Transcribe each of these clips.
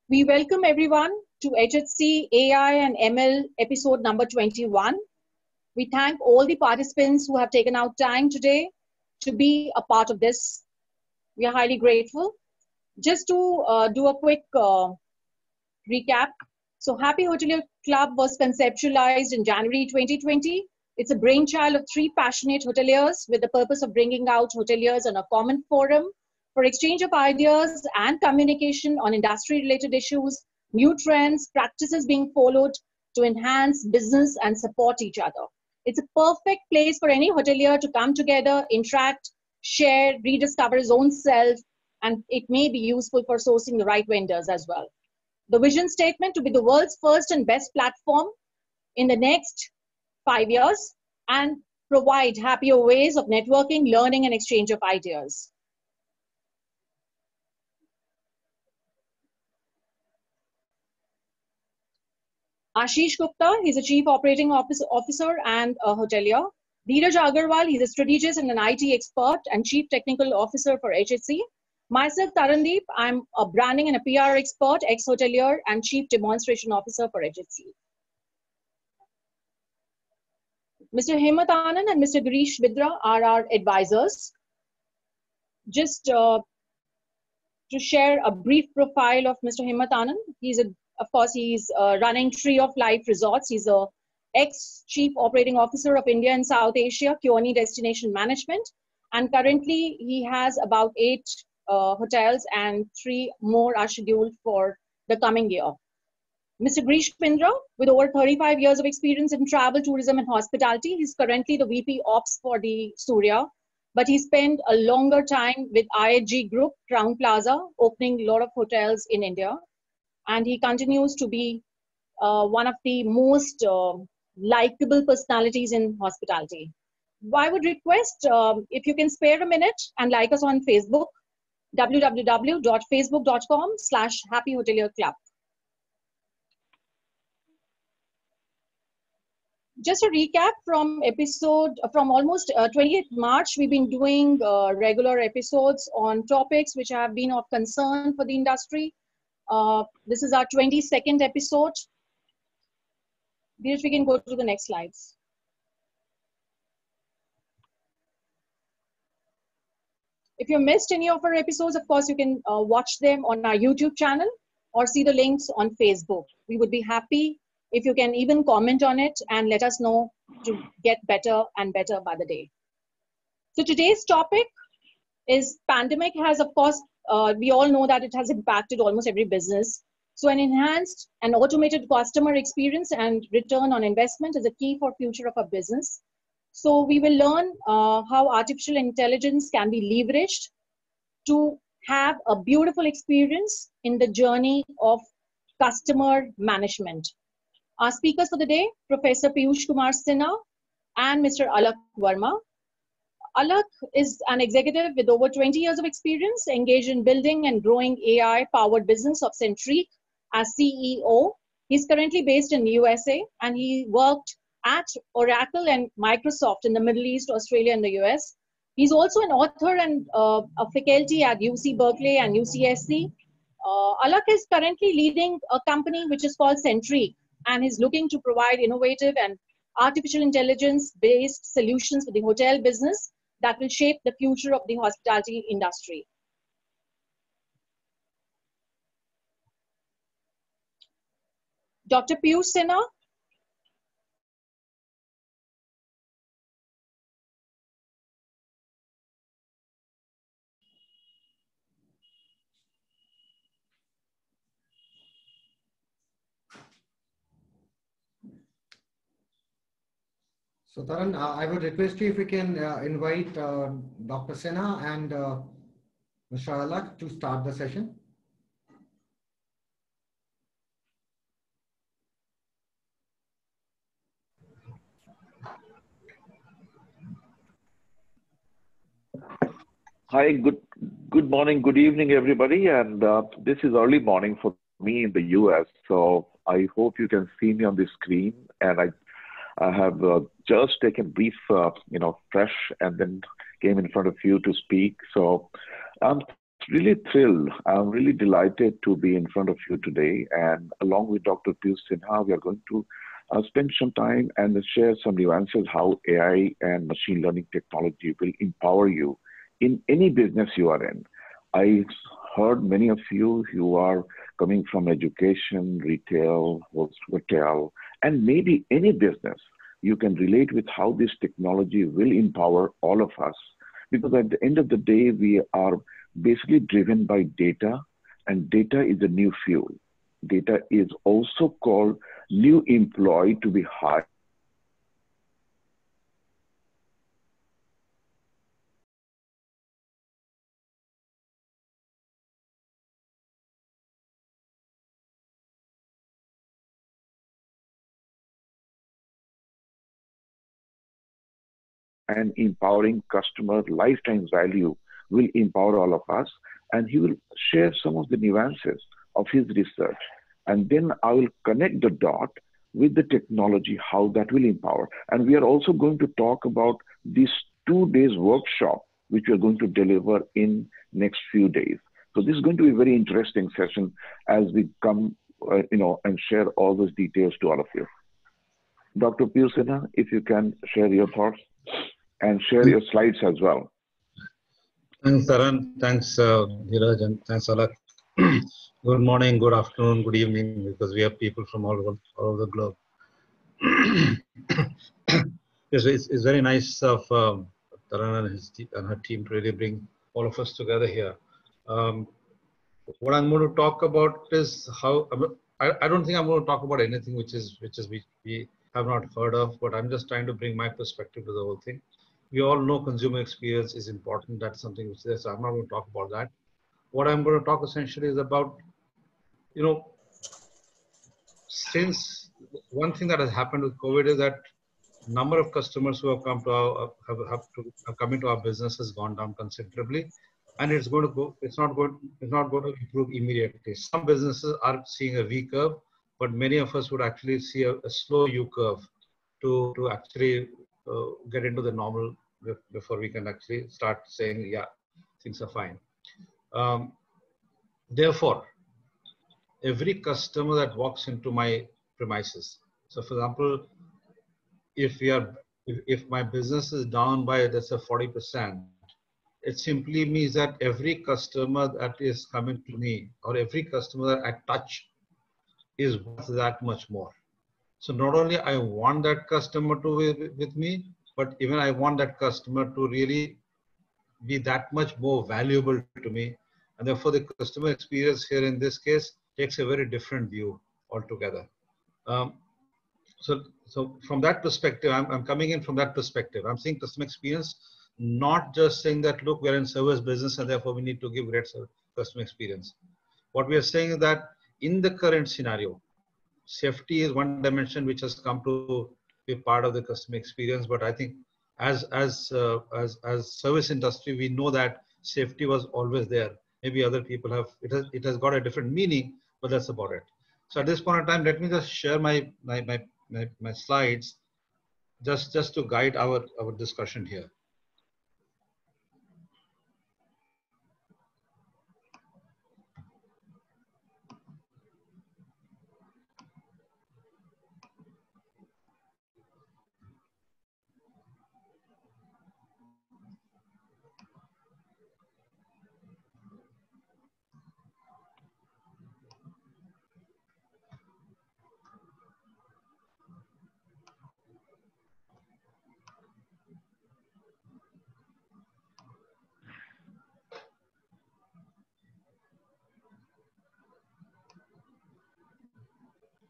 We welcome everyone to HHC AI and ML episode number 21. We thank all the participants who have taken out time today to be a part of this. We are highly grateful. Just to do a quick recap. So Happy Hotelier Club was conceptualized in January 2020. It's a brainchild of three passionate hoteliers with the purpose of bringing out hoteliers on a common forum for exchange of ideas and communication on industry-related issues, new trends, practices being followed to enhance business and support each other. It's a perfect place for any hotelier to come together, interact, share, rediscover his own self, and it may be useful for sourcing the right vendors as well. The vision statement to be the world's first and best platform in the next 5 years and provide happier ways of networking, learning, and exchange of ideas. Ashish Gupta, he's a Chief Operating Officer and a hotelier. Dheeraj Agarwal, he's a strategist and an IT expert and Chief Technical Officer for HHC. Myself, Tarandeep, I'm a branding and a PR expert, ex-hotelier and Chief Demonstration Officer for HHC. Mr. Hemant Anand and Mr. Girish Bidra are our advisors. Just to share a brief profile of Mr. Hemant Anand, of course, he's running Tree of Life Resorts. He's a ex-Chief Operating Officer of India and South Asia, Keone Destination Management. And currently, he has about 8 hotels and 3 more are scheduled for the coming year. Mr. Girish Bidra, with over 35 years of experience in travel, tourism, and hospitality, he's currently the VP Ops for the Surya, but he spent a longer time with IHG Group, Crown Plaza, opening a lot of hotels in India. And he continues to be one of the most likable personalities in hospitality. I would request if you can spare a minute and like us on Facebook, www.facebook.com/happyhotelierclub. Just a recap from almost 28th March, we've been doing regular episodes on topics which have been of concern for the industry. This is our 22nd episode. Dheeraj, we can go to the next slides. If you missed any of our episodes, of course, you can watch them on our YouTube channel or see the links on Facebook. We would be happy if you can even comment on it and let us know to get better and better by the day. So today's topic is pandemic has, of course, we all know that it has impacted almost every business. So an enhanced and automated customer experience and return on investment is a key for future of a business. So we will learn how artificial intelligence can be leveraged to have a beautiful experience in the journey of customer management. Our speakers for the day, Professor Piyush Kumar Sinha and Mr. Alak Verma. Alak is an executive with over 20 years of experience engaged in building and growing AI-powered business of Centric as CEO. He's currently based in USA and he worked at Oracle and Microsoft in the Middle East, Australia, and the US. He's also an author and a faculty at UC Berkeley and UCSC. Alak is currently leading a company which is called Centric and is looking to provide innovative and artificial intelligence-based solutions for the hotel business that will shape the future of the hospitality industry. Dr. Piyush Sinha. So Taran, I would request you if we can invite Dr. Sinha and Mr. Alak to start the session. Hi, good morning, good evening, everybody. And this is early morning for me in the US. So I hope you can see me on the screen. And I have just taken brief, fresh, and then came in front of you to speak. So I'm really thrilled. I'm really delighted to be in front of you today. And along with Dr. Piyush Sinha, we are going to spend some time and share some nuances how AI and machine learning technology will empower you in any business you are in. I heard many of you who are coming from education, retail, hotel, and maybe any business. You can relate with how this technology will empower all of us. Because at the end of the day, we are basically driven by data, and data is the new fuel. Data is also called new employee to be hired. And empowering customer lifetime value will empower all of us. And he will share some of the nuances of his research. And then I will connect the dot with the technology, how that will empower. And we are also going to talk about this 2 days workshop, which we are going to deliver in next few days. So this is going to be a very interesting session as we come, and share all those details to all of you. Dr. Piyush Sinha, if you can share your thoughts and share your slides as well. Thanks, Taran. Thanks, Dheeraj, and thanks, Alak. Good morning, good afternoon, good evening, because we have people from all over the globe. It's very nice of Taran and her team to really bring all of us together here. What I'm going to talk about is how I don't think I'm going to talk about anything which we have not heard of, but I'm just trying to bring my perspective to the whole thing. We all know consumer experience is important. That's something which is there, so I'm not going to talk about that. What I'm going to talk essentially is about, since one thing that has happened with COVID is that number of customers who have come to have come into our business has gone down considerably, and it's not going to improve immediately. Some businesses are seeing a V curve, but many of us would actually see a slow U curve to actually get into the normal before we can actually start saying, yeah, things are fine. Therefore, every customer that walks into my premises, so for example, if my business is down by, let's say, 40%, it simply means that every customer that is coming to me or every customer that I touch is worth that much more. So not only I want that customer to be with me, but even I want that customer to really be that much more valuable to me. And therefore the customer experience here in this case takes a very different view altogether. So from that perspective, I'm coming in from that perspective. I'm seeing customer experience, not just saying that, look, we're in service business and therefore we need to give great customer experience. What we are saying is that in the current scenario, safety is one dimension which has come to be part of the customer experience. But I think as service industry, we know that safety was always there. Maybe other people have, it has got a different meaning, but that's about it. So at this point in time, let me just share my slides just to guide our discussion here.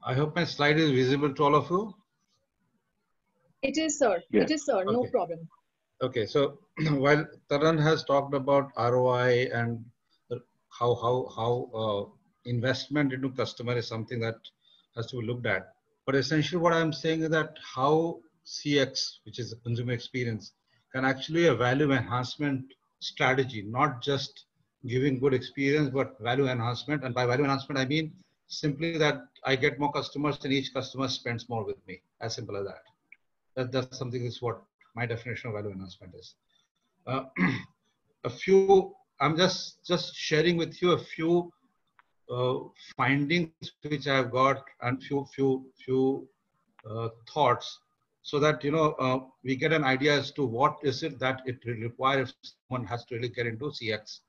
I hope my slide is visible to all of you. It is, sir. Yes. It is, sir. No Okay. problem. Okay, so while Taran has talked about ROI and how investment into customer is something that has to be looked at, but essentially what I'm saying is that how CX, which is the consumer experience, can actually be a value enhancement strategy, not just giving good experience, but value enhancement. And by value enhancement, I mean simply that I get more customers and each customer spends more with me. As simple as that. That's something is what my definition of value enhancement is. A few I'm just sharing with you a few findings which I have got and few thoughts, so that we get an idea as to what is it that it will require if someone has to really get into CX,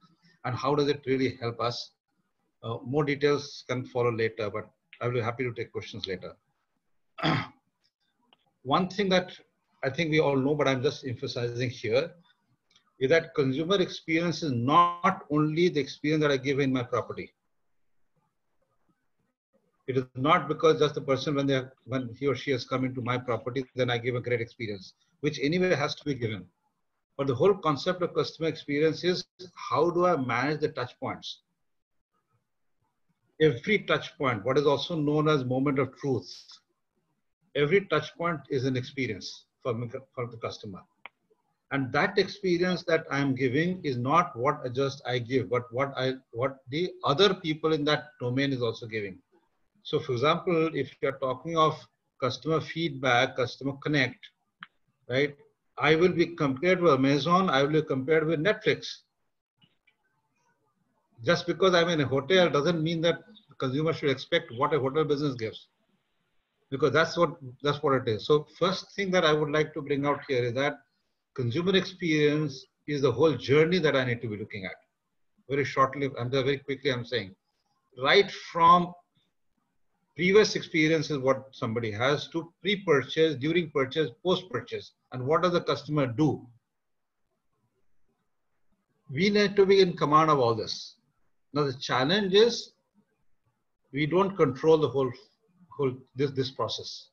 and how does it really help us. More details can follow later, but I will be happy to take questions later. One thing that I think we all know, but I'm just emphasizing here, is that consumer experience is not only the experience that I give in my property. It is not because just the person when he or she has come into my property, then I give a great experience, which anyway has to be given. But the whole concept of customer experience is, how do I manage the touch points? Every touch point, what is also known as moment of truth, every touch point is an experience for the customer. And that experience that I'm giving is not what just I give, but what the other people in that domain is also giving. So for example, if you're talking of customer feedback, customer connect, right? I will be compared with Amazon, I will be compared with Netflix. Just because I'm in a hotel doesn't mean that the consumer should expect what a hotel business gives, because that's what it is. So first thing that I would like to bring out here is that consumer experience is the whole journey that I need to be looking at. Very shortly, and very quickly I'm saying, right from previous experience is what somebody has, to pre-purchase, during purchase, post-purchase, and what does the customer do? We need to be in command of all this. Now the challenge is, we don't control the whole this process.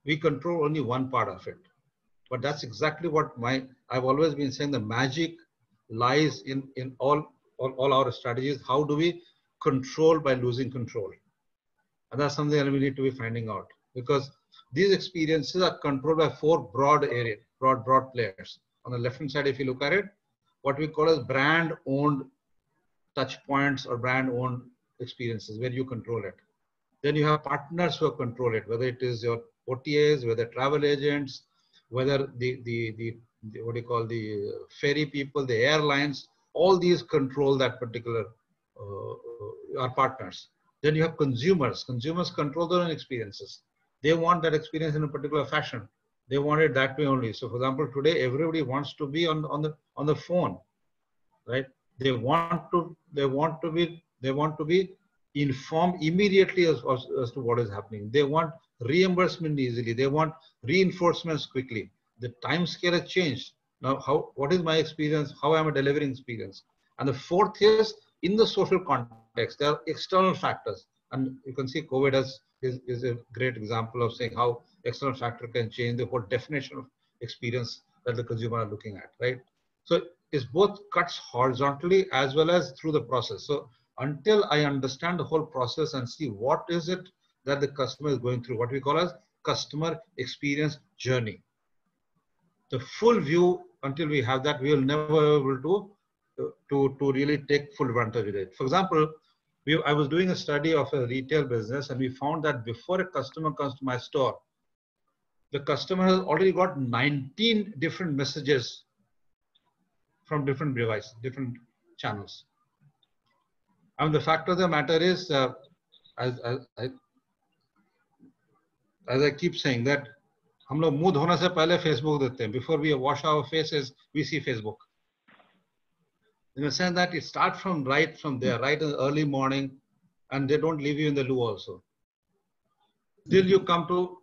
We control only one part of it. But that's exactly what I've always been saying, the magic lies in all our strategies. How do we control by losing control? And that's something that we need to be finding out, because these experiences are controlled by four broad areas, broad players. On the left hand side, if you look at it, what we call as brand owned touch points or brand owned experiences, where you control it. Then you have partners who control it, whether it is your OTAs, whether travel agents, whether the what do you call, the ferry people, the airlines, all these control that particular our partners. Then you have consumers. Consumers control their own experiences. They want that experience in a particular fashion. They want it that way only. So for example, today everybody wants to be on the phone, right? They want to be informed immediately as to what is happening. They want reimbursement easily. They want reinforcements quickly. The time scale has changed. Now, what is my experience? How am I delivering experience? And the fourth is, in the social context, there are external factors. And you can see COVID is a great example of saying how external factor can change the whole definition of experience that the consumer are looking at, right? So it's both cuts horizontally as well as through the process. So until I understand the whole process and see what is it that the customer is going through, what we call as customer experience journey, the full view, until we have that, we will never be able to really take full advantage of it. For example, I was doing a study of a retail business, and we found that before a customer comes to my store, the customer has already got 19 different messages from different devices, different channels. I mean, the fact of the matter is, as I keep saying, that हम लोग मुंह धोने से पहले Facebook देखते हैं. Before we wash our faces, we see Facebook. In the sense that it starts from right from there, right in the early morning, and they don't leave you in the loo also. Till you come to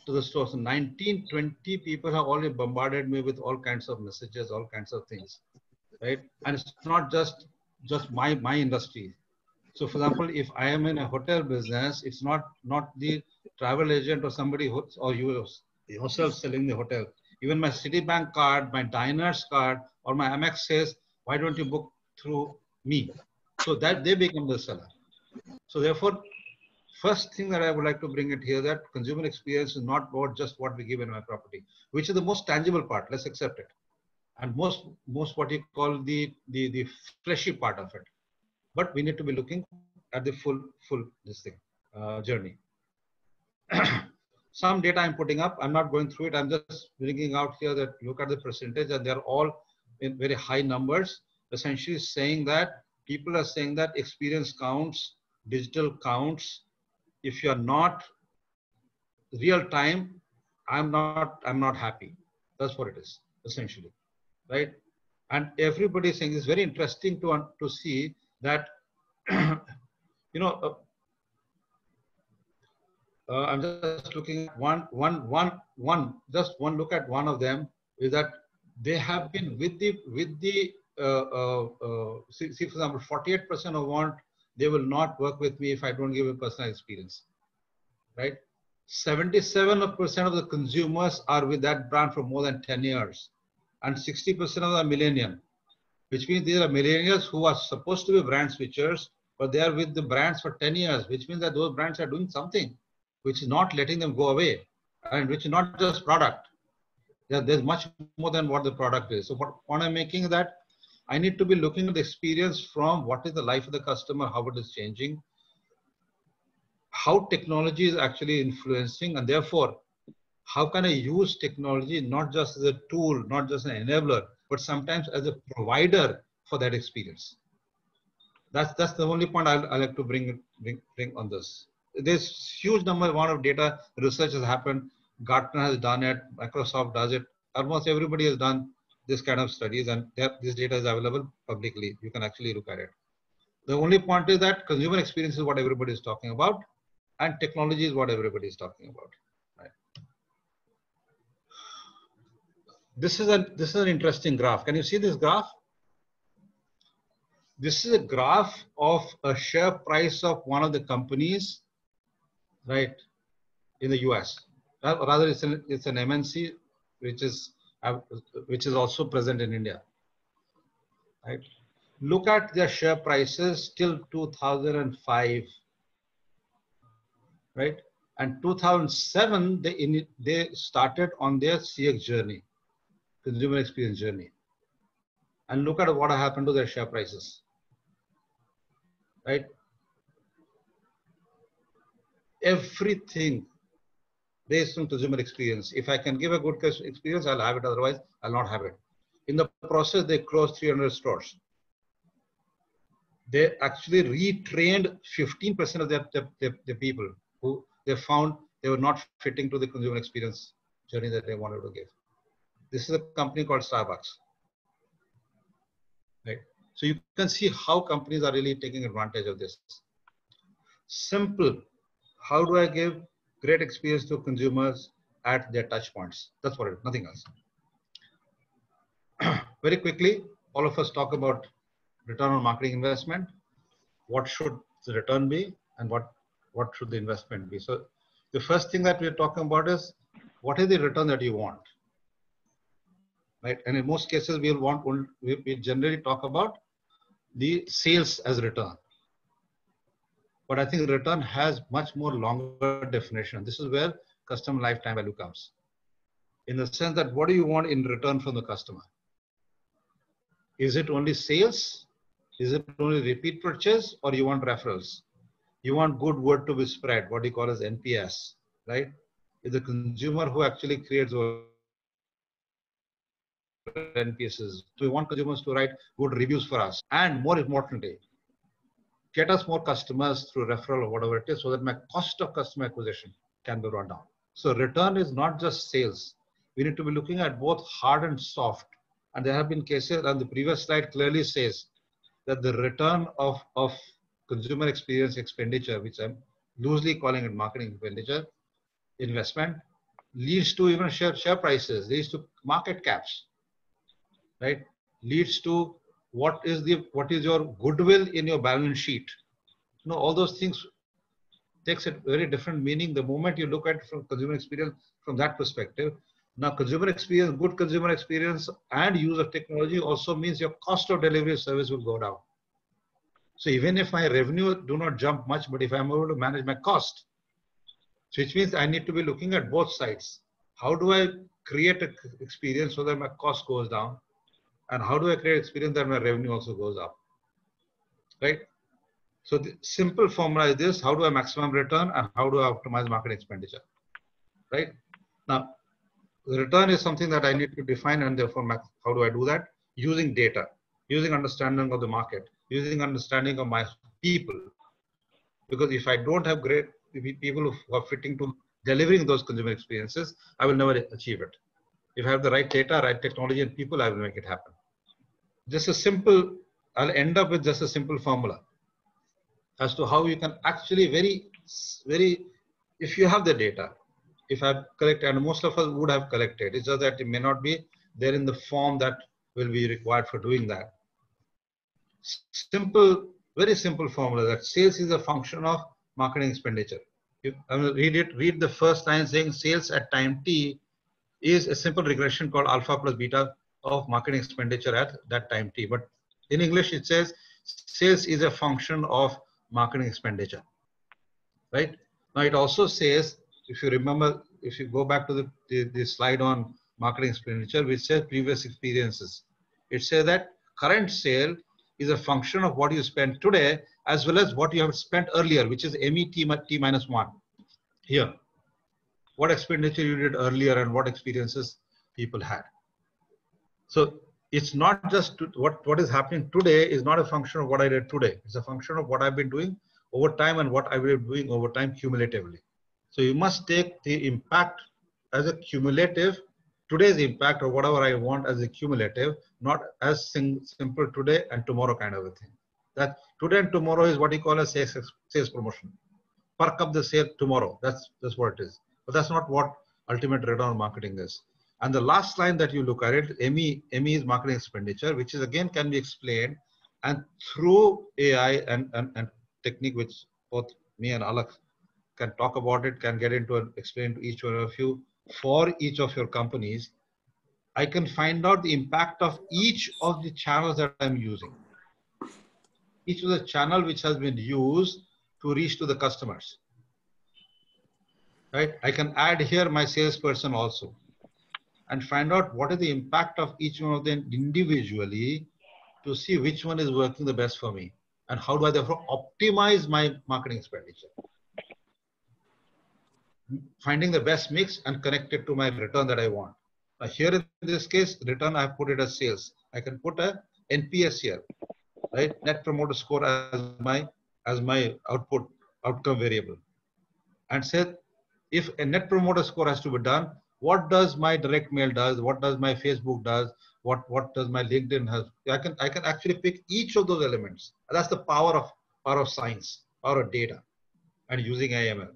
the store. So 19, 20 people have already bombarded me with all kinds of messages, all kinds of things, right? And it's not just my industry. So for example, if I am in a hotel business, it's not the travel agent or somebody or you yourself selling the hotel. Even my Citibank card, my Diners card, or my Amex says, why don't you book through me? So that they become the seller. So therefore, first thing that I would like to bring it here, that consumer experience is not about just what we give in my property, which is the most tangible part. Let's accept it. And most what you call the fleshy part of it. But we need to be looking at the full journey. Some data I'm putting up, I'm not going through it. I'm just bringing out here that look at the percentage, and they're all in very high numbers. essentially saying that people are saying that experience counts, digital counts. If you're not real time, I'm not happy. That's what it is, essentially, right? And everybody is saying it's very interesting to see that, you know, I'm just looking at just one look at one of them is that they have been with the see, for example, 48% of want they will not work with me if I don't give a personal experience, right? 77% of the consumers are with that brand for more than 10 years, and 60% of them are millennial, which means these are millennials who are supposed to be brand switchers, but they are with the brands for 10 years, which means that those brands are doing something which is not letting them go away, and which is not just product. There's much more than what the product is. So what point I'm making is that I need to be looking at the experience from what is the life of the customer, how it is changing, how technology is actually influencing, and therefore, how can I use technology not just as a tool, not just an enabler, but sometimes as a provider for that experience. That's the only point I like to bring on this. There's huge amount of data research has happened. Gartner has done it. Microsoft does it. Almost everybody has done this kind of studies, and this data is available publicly. You can actually look at it. The only point is that consumer experience is what everybody is talking about, and technology is what everybody is talking about. Right? This is an interesting graph. Can you see this graph? This is a graph of a share price of one of the companies, right, in the US. Rather, it's an MNC which is also present in India. Right? Look at their share prices till 2005, right? And 2007 they started on their CX journey, consumer experience journey, and look at what happened to their share prices. Right? Everything based on consumer experience. If I can give a good experience, I'll have it. Otherwise, I'll not have it. In the process, they closed 300 stores. They actually retrained 15% of their people who they found they were not fitting to the consumer experience journey that they wanted to give. This is a company called Starbucks. Right? So you can see how companies are really taking advantage of this. Simple. How do I give great experience to consumers at their touch points? That's what it is, nothing else. Very quickly, all of us talk about return on marketing investment. What should the return be, and what should the investment be? So the first thing that we're talking about is what is the return that you want, right? And in most cases, we generally talk about the sales as return. But I think return has much more longer definition. This is where customer lifetime value comes. In the sense that what do you want in return from the customer? Is it only sales? Is it only repeat purchase, or you want referrals? You want good word to be spread, what you call as NPS, right? Is the consumer who actually creates NPSs. So we want consumers to write good reviews for us. And more importantly, get us more customers through referral or whatever it is, so that my cost of customer acquisition can be brought down. So return is not just sales. We need to be looking at both hard and soft. And there have been cases, and the previous slide clearly says that the return of consumer experience expenditure, which I'm loosely calling it marketing expenditure, investment, leads to even share prices, leads to market caps, right? Leads to what is your goodwill in your balance sheet. You know, all those things takes a very different meaning the moment you look at from consumer experience from that perspective. Now, consumer experience, good consumer experience and use of technology also means your cost of delivery service will go down. So even if my revenue do not jump much, but if I'm able to manage my cost, which means I need to be looking at both sides. How do I create an experience so that my cost goes down? And how do I create experience that my revenue also goes up? Right? So the simple formula is this: how do I maximize return and how do I optimize market expenditure? Right? Now, the return is something that I need to define, and therefore, how do I do that? Using data. using understanding of the market, using understanding of my people. Because if I don't have great people who are fitting to delivering those consumer experiences, I will never achieve it. If I have the right data, right technology and people, I will make it happen. Just a simple, I'll end up with just a simple formula as to how you can actually very, if you have the data, if I've collected, and most of us would have collected, it's just that it may not be there in the form that will be required for doing that. Simple, very simple formula that sales is a function of marketing expenditure. I will read the first line saying sales at time T is a simple regression called alpha plus beta of marketing expenditure at that time T. But in English, it says sales is a function of marketing expenditure, right? Now it also says, if you remember, if you go back to the slide on marketing expenditure, which says previous experiences, it says that current sale is a function of what you spent today as well as what you have spent earlier, which is MET T minus 1 here. What expenditure you did earlier and what experiences people had. So it's not just what is happening today is not a function of what I did today. It's a function of what I've been doing over time and what I've been doing over time cumulatively. So you must take the impact as a cumulative, today's impact or whatever I want as a cumulative, not as simple today and tomorrow kind of a thing. That today and tomorrow is what you call a sales promotion. Perk up the sale tomorrow. That's what it is. But that's not what ultimate return on marketing is. And the last line that you look at it, ME is marketing expenditure, which is again can be explained and through AI and technique, which both me and Alak can talk about it, can get into and explain to each one of you for each of your companies. I can find out the impact of each of the channels that I'm using. Each of the channel which has been used to reach to the customers. Right? I can add here my salesperson also and find out what is the impact of each one of them individually to see which one is working the best for me and how do I therefore optimize my marketing expenditure. Finding the best mix and connect it to my return that I want. Now here in this case, return I have put it as sales. I can put a NPS here, right? Net Promoter Score as my outcome variable, and say if a Net Promoter Score has to be done, what does my direct mail does? What does my Facebook does? What does my LinkedIn has? I can actually pick each of those elements. That's the power of science, power of data, and using AML.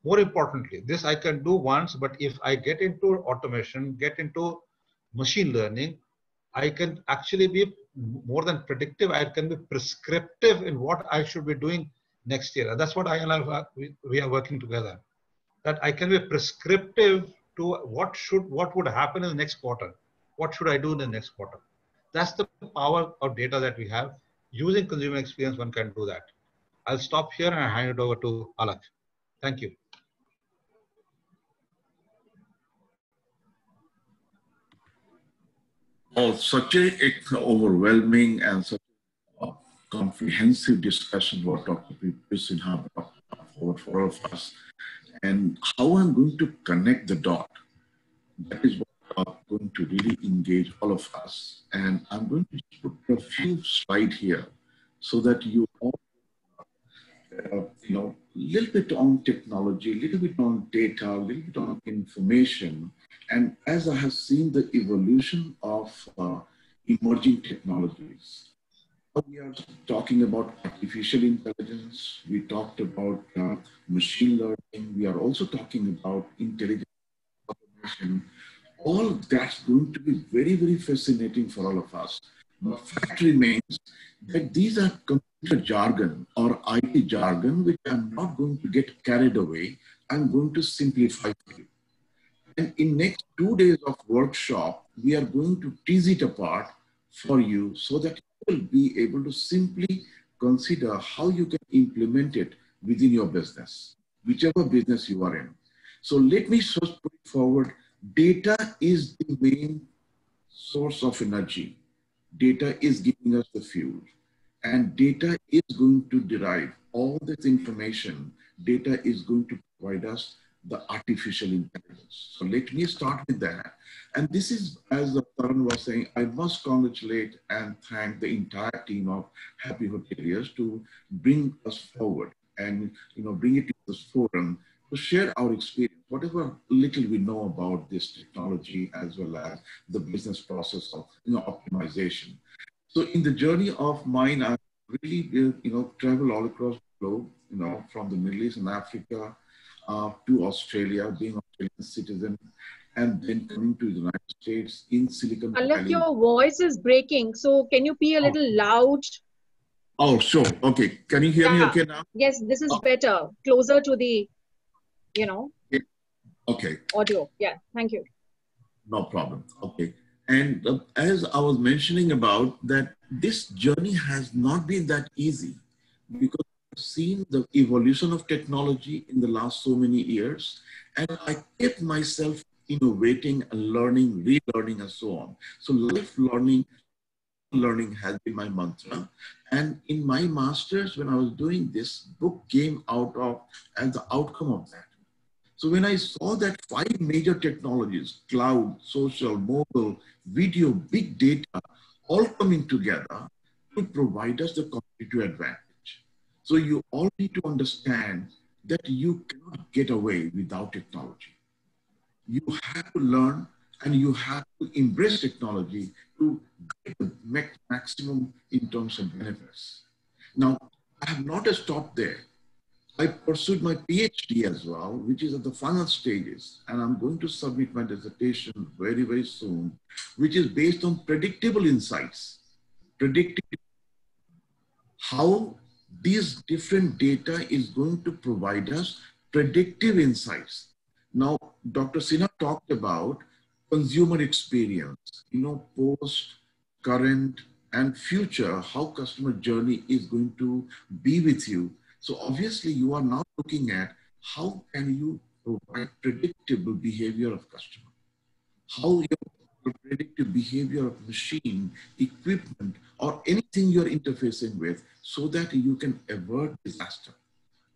More importantly, this I can do once, but if I get into automation, get into machine learning, I can actually be more than predictive. I can be prescriptive in what I should be doing next year. And that's what we are working together. That I can be prescriptive to what would happen in the next quarter. What should I do in the next quarter? That's the power of data that we have. Using consumer experience, one can do that. I'll stop here and I'll hand it over to Alak. Thank you. Oh, such a overwhelming and such a comprehensive discussion what Dr. P.P. Sinha brought forward for all of us. And how I'm going to connect the dot, that is what I'm going to really engage all of us. And I'm going to put a few slides here so that you all, little bit on technology, a little bit on data, a little bit on information. And as I have seen the evolution of emerging technologies, we are talking about artificial intelligence, we talked about machine learning, we are also talking about intelligent automation. All that's going to be very, very fascinating for all of us. But fact remains that these are computer jargon or IT jargon, which I'm not going to get carried away. I'm going to simplify for you. And in next 2 days of workshop, we are going to tease it apart for you so that you will be able to simply consider how you can implement it within your business, whichever business you are in. So let me first put it forward. Data is the main source of energy. Data is giving us the fuel. And data is going to derive all this information. Data is going to provide us the artificial intelligence. So let me start with that. And this is, as Tarun was saying, I must congratulate and thank the entire team of Happy Hoteliers to bring us forward and bring it to this forum to share our experience, whatever little we know about this technology, as well as the business process of optimization. So in the journey of mine, I really travel all across the globe, from the Middle East and Africa to Australia, being Australian citizen, and then coming to the United States in Silicon Valley. Unless your voice is breaking, so can you be a little loud? Oh, sure. Okay. Can you hear me okay now? Yes, this is better. Closer to the, Okay. audio. Yeah, thank you. No problem. Okay. And as I was mentioning about that, this journey has not been that easy because I've seen the evolution of technology in the last so many years. And I kept myself innovating and learning, relearning, and so on. So life learning has been my mantra. And in my master's, when I was doing this, book came out of as the outcome of that. So when I saw that 5 major technologies, cloud, social, mobile, video, big data, all coming together to provide us the competitive advantage. So you all need to understand that you cannot get away without technology. You have to learn and you have to embrace technology to get the maximum in terms of benefits. Now, I have not stopped there. I pursued my PhD as well, which is at the final stages, and I'm going to submit my dissertation very, very soon, which is based on predictable insights, predicting how these different data is going to provide us predictive insights. Now, Dr. Sinha talked about consumer experience, post, current, and future, how customer journey is going to be with you. So obviously you are now looking at how can you provide predictable behavior of customer, how your predictive behavior of machine, equipment, or anything you're interfacing with so that you can avert disaster,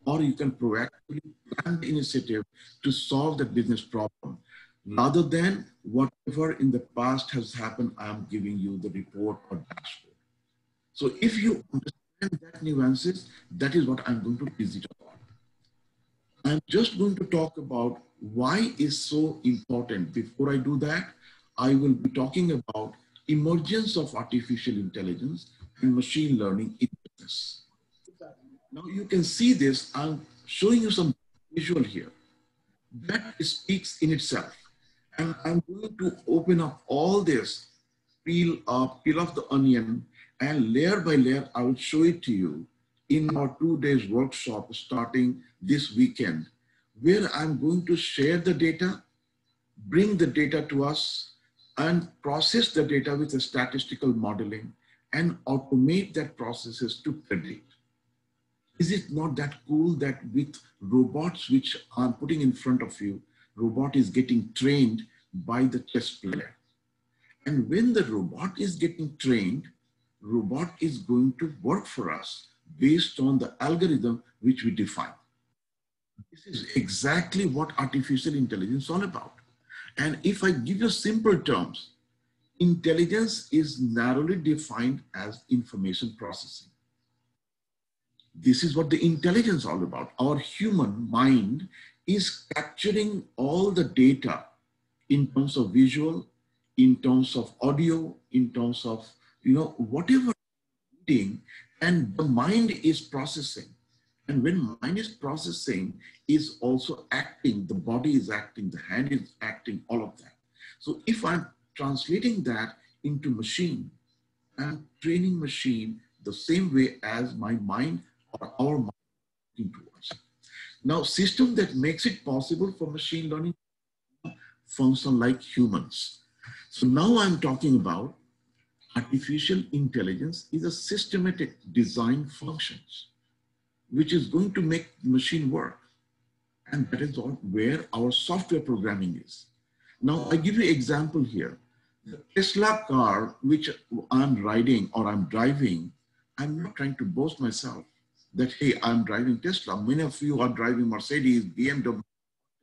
or you can proactively plan the initiative to solve that business problem. Rather than whatever in the past has happened, I'm giving you the report or dashboard. So if you understand that nuances, that is what I'm going to visit upon. I'm just going to talk about why is so important. Before I do that, I will be talking about emergence of artificial intelligence and machine learning in business. Now you can see this. I'm showing you some visual here. That speaks in itself. And I'm going to open up all this, peel off the onion, and layer by layer, I will show it to you in our 2 days workshop starting this weekend, where I'm going to share the data, bring the data to us, and process the data with a statistical modeling and automate that processes to predict. Is it not that cool that with robots, which I'm putting in front of you, robot is getting trained by the chess player. And when the robot is getting trained, robot is going to work for us based on the algorithm which we define. This is exactly what artificial intelligence is all about. And if I give you simple terms, intelligence is narrowly defined as information processing. This is what the intelligence is all about. Our human mind is capturing all the data in terms of visual, in terms of audio, in terms of, whatever reading, and the mind is processing. And when mind is processing, is also acting, the body is acting, the hand is acting, all of that. So if I'm translating that into machine, I'm training machine the same way as my mind or our mind towards. Now, system that makes it possible for machine learning function like humans. So now I'm talking about artificial intelligence is a systematic design functions, which is going to make machine work. And that is all where our software programming is. Now I give you an example here. The Tesla car, which I'm riding or I'm driving, I'm not trying to boast myself that, hey, I'm driving Tesla. Many of you are driving Mercedes, BMW,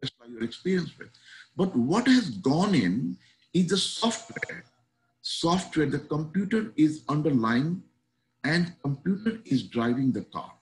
Tesla you're experienced with. But what has gone in is the software. Software, the computer is underlying and computer is driving the car.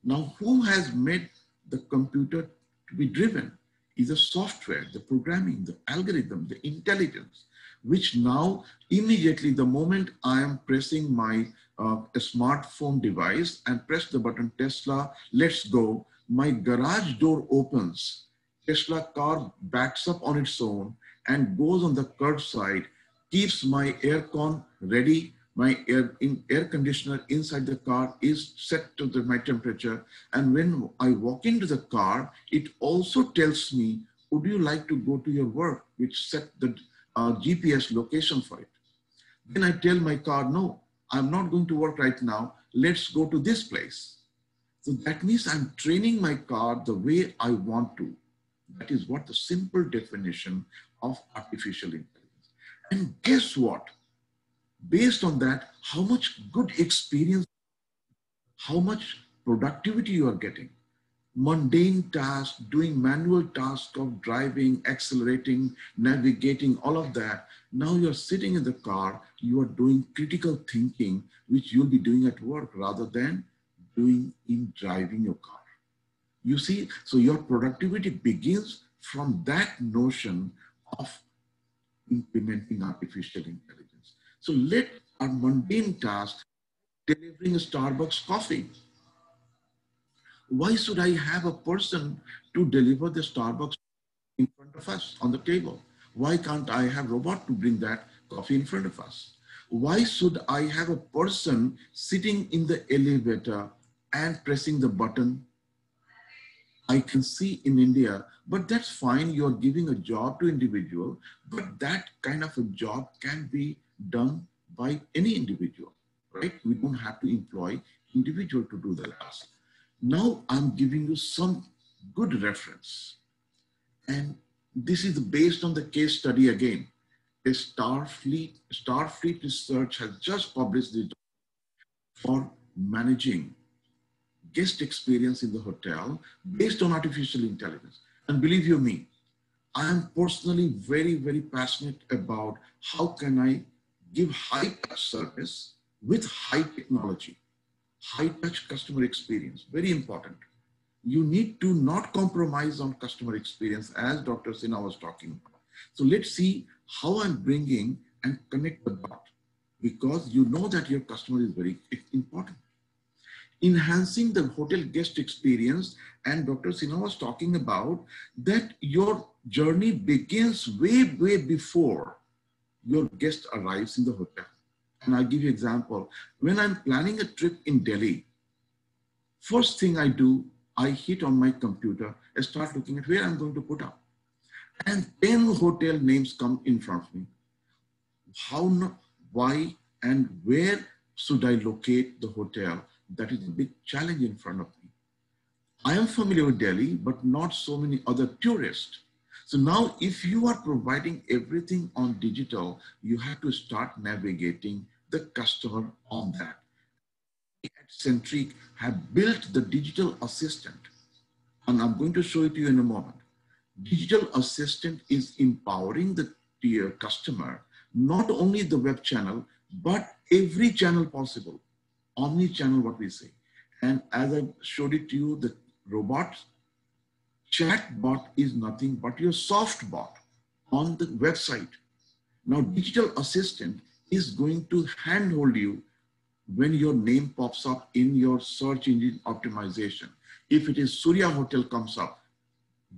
Now, who has made the computer to be driven? Is the software, the programming, the algorithm, the intelligence, which now immediately the moment I am pressing my a smartphone device and press the button Tesla, let's go, my garage door opens, Tesla car backs up on its own and goes on the curbside, keeps my aircon ready, my air conditioner inside the car is set to my temperature. And when I walk into the car, it also tells me, would you like to go to your work, which set the GPS location for it. Then I tell my car, no, I'm not going to work right now. Let's go to this place. So that means I'm training my car the way I want to. That is what the simple definition of artificial intelligence. And guess what? Based on that, how much good experience, how much productivity you are getting. Mundane tasks, doing manual tasks of driving, accelerating, navigating, all of that. Now you're sitting in the car, you are doing critical thinking, which you'll be doing at work rather than doing in driving your car. You see, so your productivity begins from that notion of implementing artificial intelligence. So let our mundane task, delivering a Starbucks coffee. Why should I have a person to deliver the Starbucks in front of us on the table? Why can't I have a robot to bring that coffee in front of us? Why should I have a person sitting in the elevator and pressing the button? I can see in India, but that's fine. You're giving a job to individual, but that kind of a job can be done by any individual, right? We don't have to employ individual to do the task. Now I'm giving you some good reference. And this is based on the case study again. A Starfleet Research has just published this for managing guest experience in the hotel based on artificial intelligence. And believe you me, I am personally very, very passionate about how can I give high touch service with high technology, high touch customer experience, very important. You need to not compromise on customer experience as Dr. Sinha was talking about. So let's see how I'm bringing and connect the dot, because you know that your customer is very important. Enhancing the hotel guest experience, and Dr. Sinha was talking about that your journey begins way, way before your guest arrives in the hotel. And I'll give you an example. When I'm planning a trip in Delhi, first thing I do, I hit on my computer and start looking at where I'm going to put up. And 10 hotel names come in front of me. How, why, and where should I locate the hotel? That is a big challenge in front of me. I am familiar with Delhi, but not so many other tourists. So now if you are providing everything on digital, you have to start navigating the customer on that. At Centric have built the digital assistant, and I'm going to show it to you in a moment. Digital assistant is empowering the customer, not only the web channel, but every channel possible. Omni-channel, what we say. And as I showed it to you, the robot chat bot is nothing but your soft bot on the website. Now, digital assistant is going to handhold you when your name pops up in your search engine optimization. If it is Surya Hotel comes up,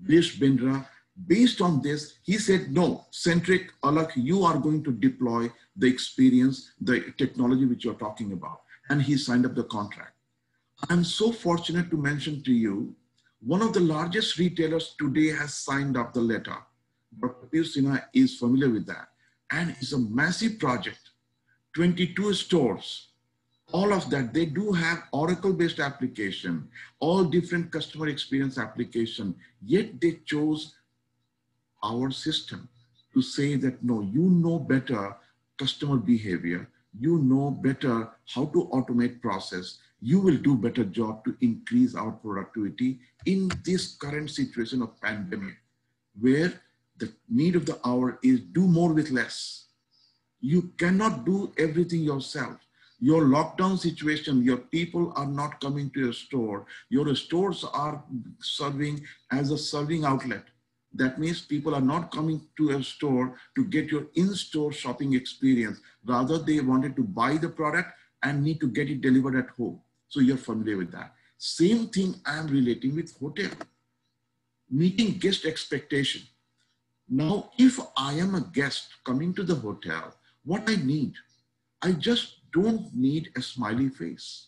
Brish Bindra, based on this, he said, no, Centric, Alak, you are going to deploy the experience, the technology which you're talking about. And he signed up the contract. I'm so fortunate to mention to you, one of the largest retailers today has signed up the letter. Dr. Piyush Sinha is familiar with that. And it's a massive project, 22 stores, all of that. They do have Oracle-based application, all different customer experience application, yet they chose our system to say that, no, you know better customer behavior, you know better how to automate process, you will do better job to increase our productivity in this current situation of pandemic, where the need of the hour is do more with less. You cannot do everything yourself. Your lockdown situation, your people are not coming to your store. Your stores are serving as a serving outlet. That means people are not coming to a store to get your in-store shopping experience. Rather, they wanted to buy the product and need to get it delivered at home. So you're familiar with that. Same thing I'm relating with hotel. Meeting guest expectation. Now, if I am a guest coming to the hotel, what I need, I just don't need a smiley face.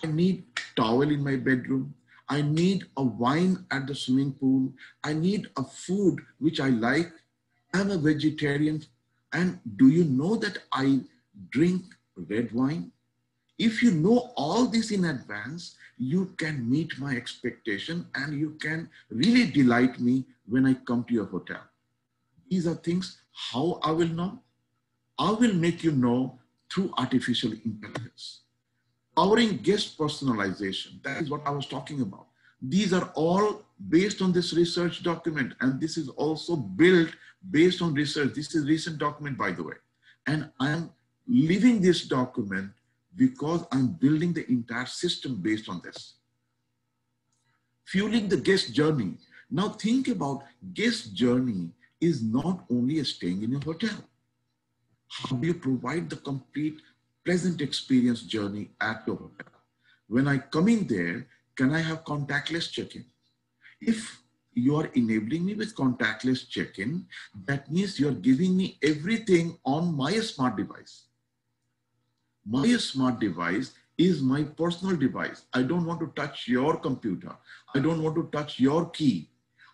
I need towel in my bedroom. I need a wine at the swimming pool. I need a food which I like. I'm a vegetarian. And do you know that I drink red wine? If you know all this in advance, you can meet my expectation and you can really delight me when I come to your hotel. These are things how I will know. I will make you know through artificial intelligence. Powering guest personalization, that is what I was talking about. These are all based on this research document, and this is also built based on research. This is a recent document, by the way. And I'm leaving this document because I'm building the entire system based on this. Fueling the guest journey. Now think about guest journey is not only a staying in a hotel. How do you provide the complete pleasant experience journey at your hotel? When I come in there, can I have contactless check-in? If you are enabling me with contactless check-in, that means you're giving me everything on my smart device. My smart device is my personal device. I don't want to touch your computer. I don't want to touch your key.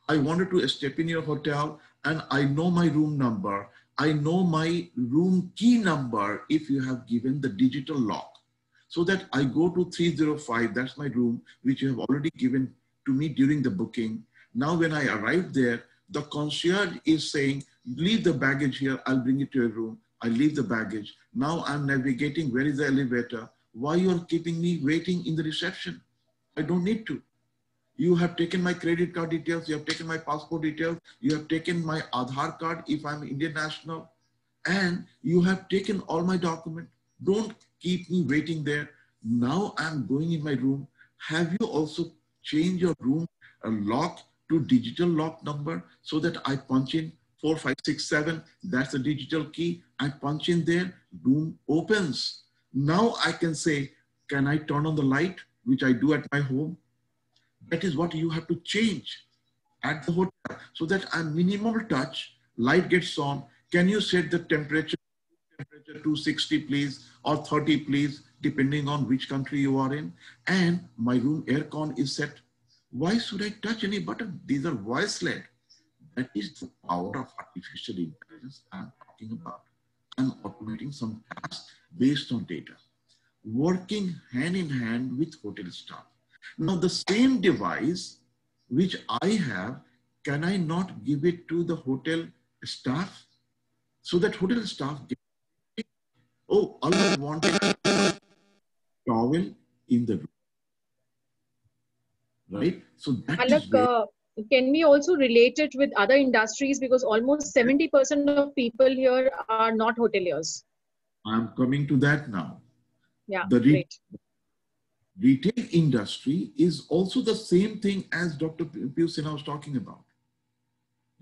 I wanted to step in your hotel and I know my room number. I know my room key number if you have given the digital lock. So that I go to 305, that's my room, which you have already given to me during the booking. Now when I arrive there, the concierge is saying, leave the baggage here, I'll bring it to your room. I leave the baggage. Now I'm navigating, where is the elevator? Why you're keeping me waiting in the reception? I don't need to. You have taken my credit card details, you have taken my passport details, you have taken my Aadhaar card if I'm Indian national, and you have taken all my documents. Don't keep me waiting there. Now I'm going in my room. Have you also changed your room lock to digital lock number so that I punch in 4567, that's the digital key. I punch in there, room opens. Now I can say, can I turn on the light, which I do at my home? That is what you have to change at the hotel so that a minimal touch, light gets on. Can you set the temperature to 60 please, or 30 please, depending on which country you are in. And my room aircon is set. Why should I touch any button? These are voice-led. That is the power of artificial intelligence I'm talking about. I'm automating some tasks based on data, working hand in hand with hotel staff. Now the same device which I have, can I not give it to the hotel staff so that hotel staff get it? Oh, I wanted a towel in the room, right? So that Alak, is where, can we also relate it with other industries, because almost 70% of people here are not hoteliers. I'm coming to that now. Yeah, The great. retail industry is also the same thing as Dr. Piyush Sinha was talking about.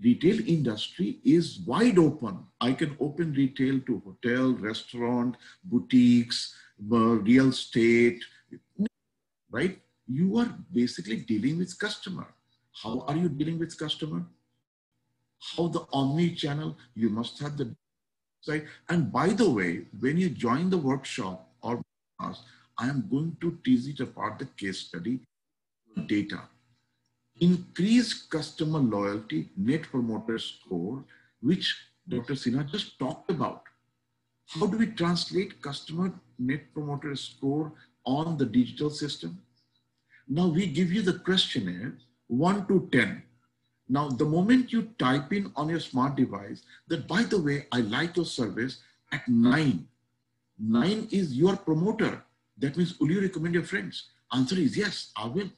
Retail industry is wide open. I can open retail to hotel, restaurant, boutiques, real estate, right? You are basically dealing with customer. How are you dealing with customer? How the omni-channel, you must have the site. And by the way, when you join the workshop or class, I am going to tease it apart, the case study, data. Increased customer loyalty, net promoter score, which Dr. Sinha just talked about. How do we translate customer net promoter score on the digital system? Now we give you the questionnaire 1 to 10. Now the moment you type in on your smart device that, by the way, I like your service, at 9. 9 is your promoter. That means, will you recommend your friends? Answer is yes, I will.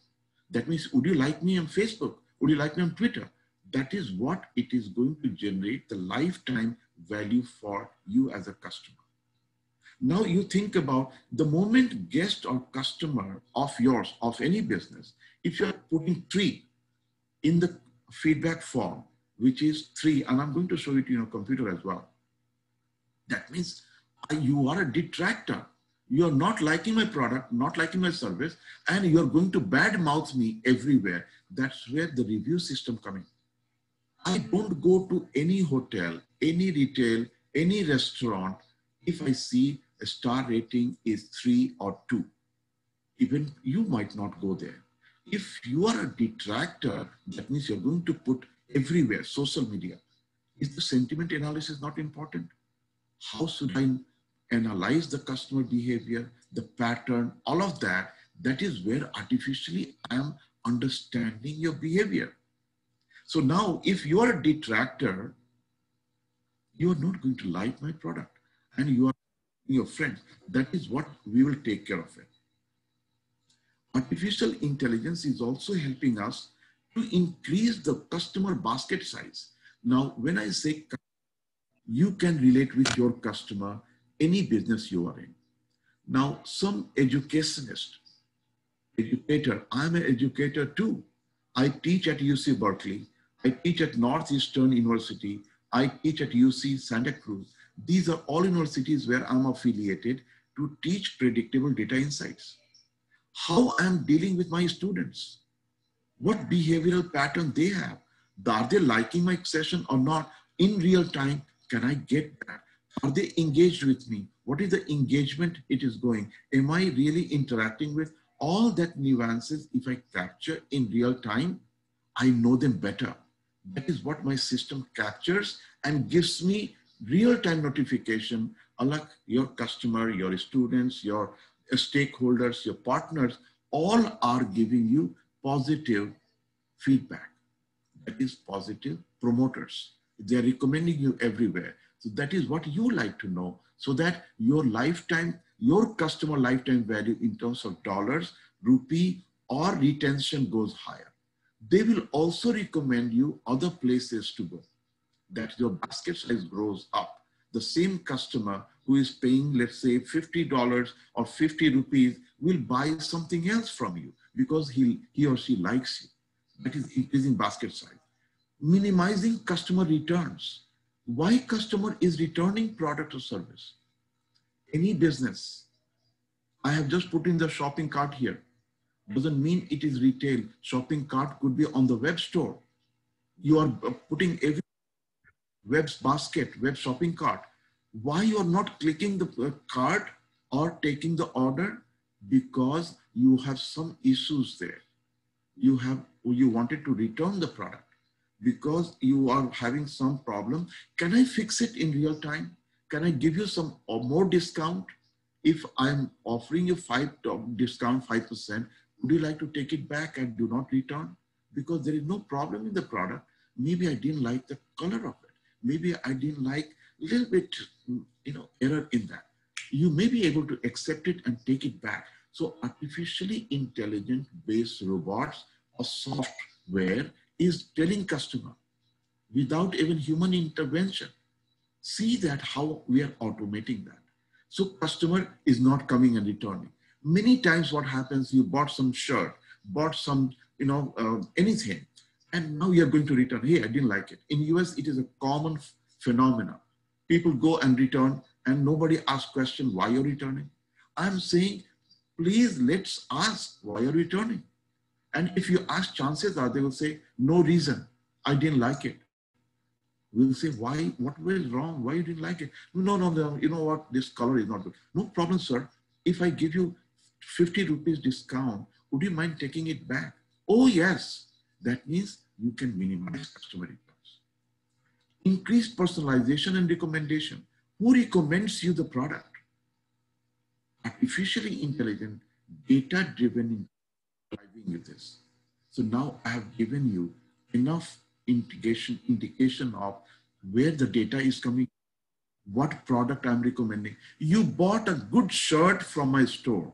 That means, would you like me on Facebook? Would you like me on Twitter? That is what it is going to generate the lifetime value for you as a customer. Now you think about the moment guest or customer of yours, of any business, if you're putting 3 in the feedback form, which is 3, and I'm going to show it in your computer as well. That means you are a detractor. You're not liking my product, not liking my service, and you're going to badmouth me everywhere. That's where the review system comes in. I don't go to any hotel, any retail, any restaurant if I see a star rating is 3 or 2. Even you might not go there. If you are a detractor, that means you're going to put everywhere, social media. Is the sentiment analysis not important? How should I analyze the customer behavior, the pattern, all of that? That is where artificially I am understanding your behavior. So now if you are a detractor, you are not going to like my product and you are your friends. That is what we will take care of it. Artificial intelligence is also helping us to increase the customer basket size. Now, when I say you can relate with your customer, any business you are in. Now, some educationist, educator, I'm an educator too. I teach at UC Berkeley. I teach at Northeastern University. I teach at UC Santa Cruz. These are all universities where I'm affiliated to teach predictable data insights. How I'm dealing with my students, what behavioral pattern they have. Are they liking my session or not? In real time, can I get that? Are they engaged with me? What is the engagement it is going? Am I really interacting with all that nuances? If I capture in real time, I know them better. That is what my system captures and gives me real-time notification. Alak, your customer, your students, your stakeholders, your partners, all are giving you positive feedback. That is positive promoters. They are recommending you everywhere. So that is what you like to know, so that your lifetime, your customer lifetime value in terms of dollars, rupee, or retention goes higher. They will also recommend you other places to go, that your basket size grows up. The same customer who is paying, let's say, $50 or 50 rupees will buy something else from you because he or she likes you. That is increasing basket size. Minimizing customer returns. Why customer is returning product or service? Any business, I have just put in the shopping cart here. Doesn't mean it is retail. Shopping cart could be on the web store. You are putting every web basket, web shopping cart. Why you are not clicking the cart or taking the order? Because you have some issues there. You wanted to return the product because you are having some problem. Can I fix it in real time? Can I give you some or more discount? If I'm offering you discount 5%, would you like to take it back and do not return? Because there is no problem in the product. Maybe I didn't like the color of it. Maybe I didn't like a little bit, error in that. You may be able to accept it and take it back. So artificially intelligent based robots or software is telling customer without even human intervention. See that how we are automating that. So customer is not coming and returning. Many times what happens, you bought some shirt, bought some, anything, and now you're going to return. Hey, I didn't like it. In US, it is a common phenomenon. People go and return and nobody asks question, why you're returning? I'm saying, please let's ask why you're returning. And if you ask, chances are they will say, no reason, I didn't like it. We'll say, why, what was wrong? Why you didn't like it? No, you know what, this color is not good. No problem, sir. If I give you 50 rupees discount, would you mind taking it back? Oh, yes. That means you can minimize customer returns. Increased personalization and recommendation. Who recommends you the product? Artificially intelligent, data-driven driving you this. So now I have given you enough indication of where the data is coming, what product I'm recommending. You bought a good shirt from my store.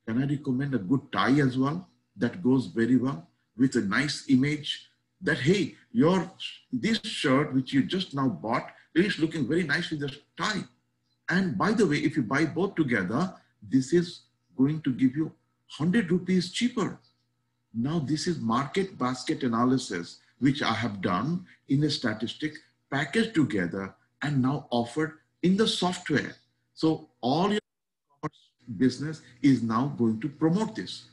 Can I recommend a good tie as well? That goes very well with a nice image that, hey, this shirt which you just now bought is looking very nice with the tie. And by the way, if you buy both together, this is going to give you 100 rupees cheaper. Now this is market basket analysis, which I have done in a statistic, packaged together and now offered in the software. So all your business is now going to promote this.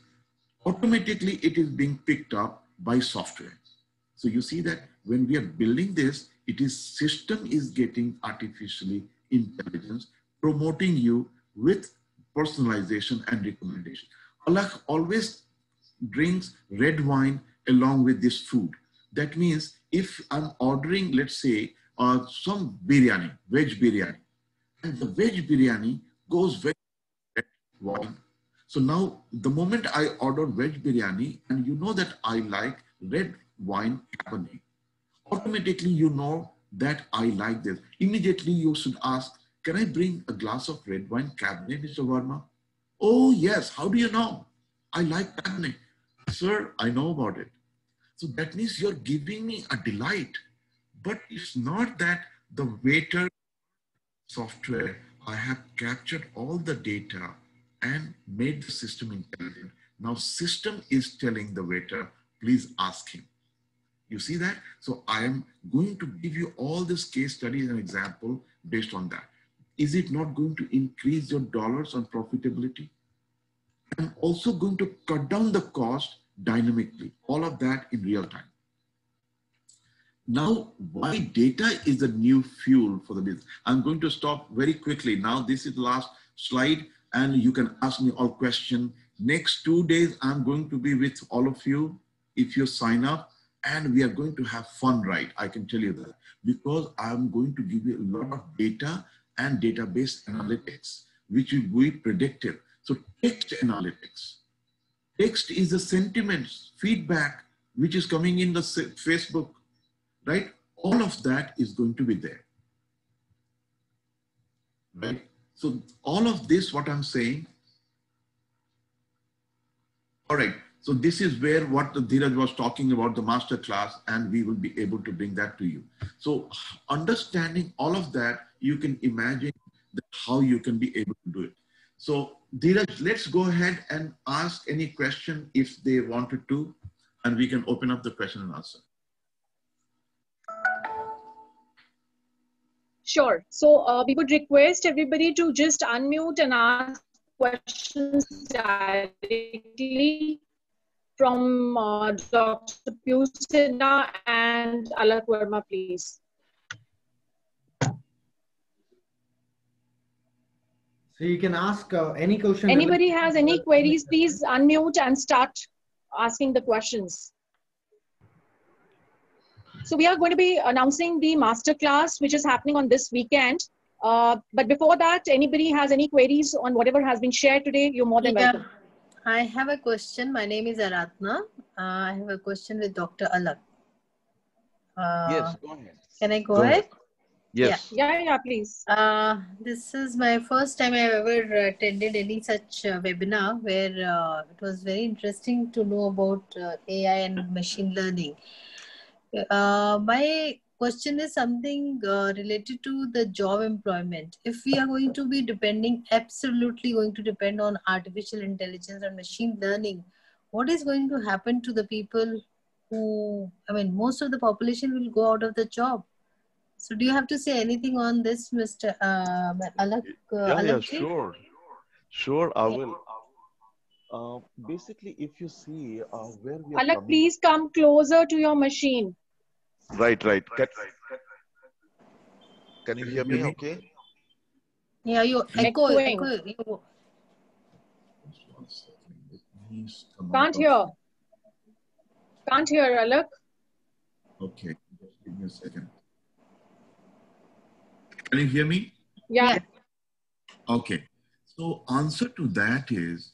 Automatically, it is being picked up by software. So you see that when we are building this, system is getting artificially intelligence, promoting you with personalization and recommendation. Allah always drinks red wine along with this food. That means if I'm ordering, let's say, some biryani, veg biryani, and the veg biryani goes very red wine. So now the moment I order veg biryani and you know that I like red wine Cabernet, automatically you know that I like this. Immediately you should ask, can I bring a glass of red wine Cabernet, Mr. Verma? Oh yes, how do you know? I like Cabernet. Sir, I know about it. So that means you're giving me a delight. But it's not that the waiter software, I have captured all the data and made the system intelligent. Now system is telling the waiter, please ask him. You see that? So I am going to give you all this case studies and example based on that. Is it not going to increase your dollars on profitability? I'm also going to cut down the cost dynamically, all of that in real time. Now, why data is the new fuel for the business? I'm going to stop very quickly. Now, this is the last slide and you can ask me all questions. Next 2 days, I'm going to be with all of you if you sign up, and we are going to have fun, right? I can tell you that, because I'm going to give you a lot of data and database analytics, which will be predictive. So text analytics. Text is the sentiments, feedback, which is coming in the Facebook, right? All of that is going to be there, right? So all of this, what I'm saying, all right. So this is where what Dheeraj was talking about, the master class, and we will be able to bring that to you. So understanding all of that, you can imagine how you can be able to do it. So Dheeraj, let's go ahead and ask any question if they wanted to, and we can open up the question and answer. Sure. So we would request everybody to just unmute and ask questions directly from Dr. Piyush Sinha and Alak Verma, please. So you can ask any question. Anybody has any queries, please unmute and start asking the questions. So we are going to be announcing the masterclass, which is happening on this weekend. But before that, anybody has any queries on whatever has been shared today, you're more than welcome. I have a question. My name is Aratna. I have a question with Dr. Alak. Yes, go ahead. Can I go ahead? Yes. Yeah, please. This is my first time I've ever attended any such webinar where it was very interesting to know about AI and machine learning. My question is something related to the job employment. If we are going to be absolutely going to depend on artificial intelligence and machine learning, what is going to happen to the people who, most of the population will go out of the job. So do you have to say anything on this, Mr. Alak? Yeah, sure, I will. Basically, if you see where we are Alak, coming, please come closer to your machine. Right. Can you hear me okay? Yeah, you're echoing. Can't hear, Alak. Okay, just give me a second. Can you hear me? Yeah. Okay. So answer to that is,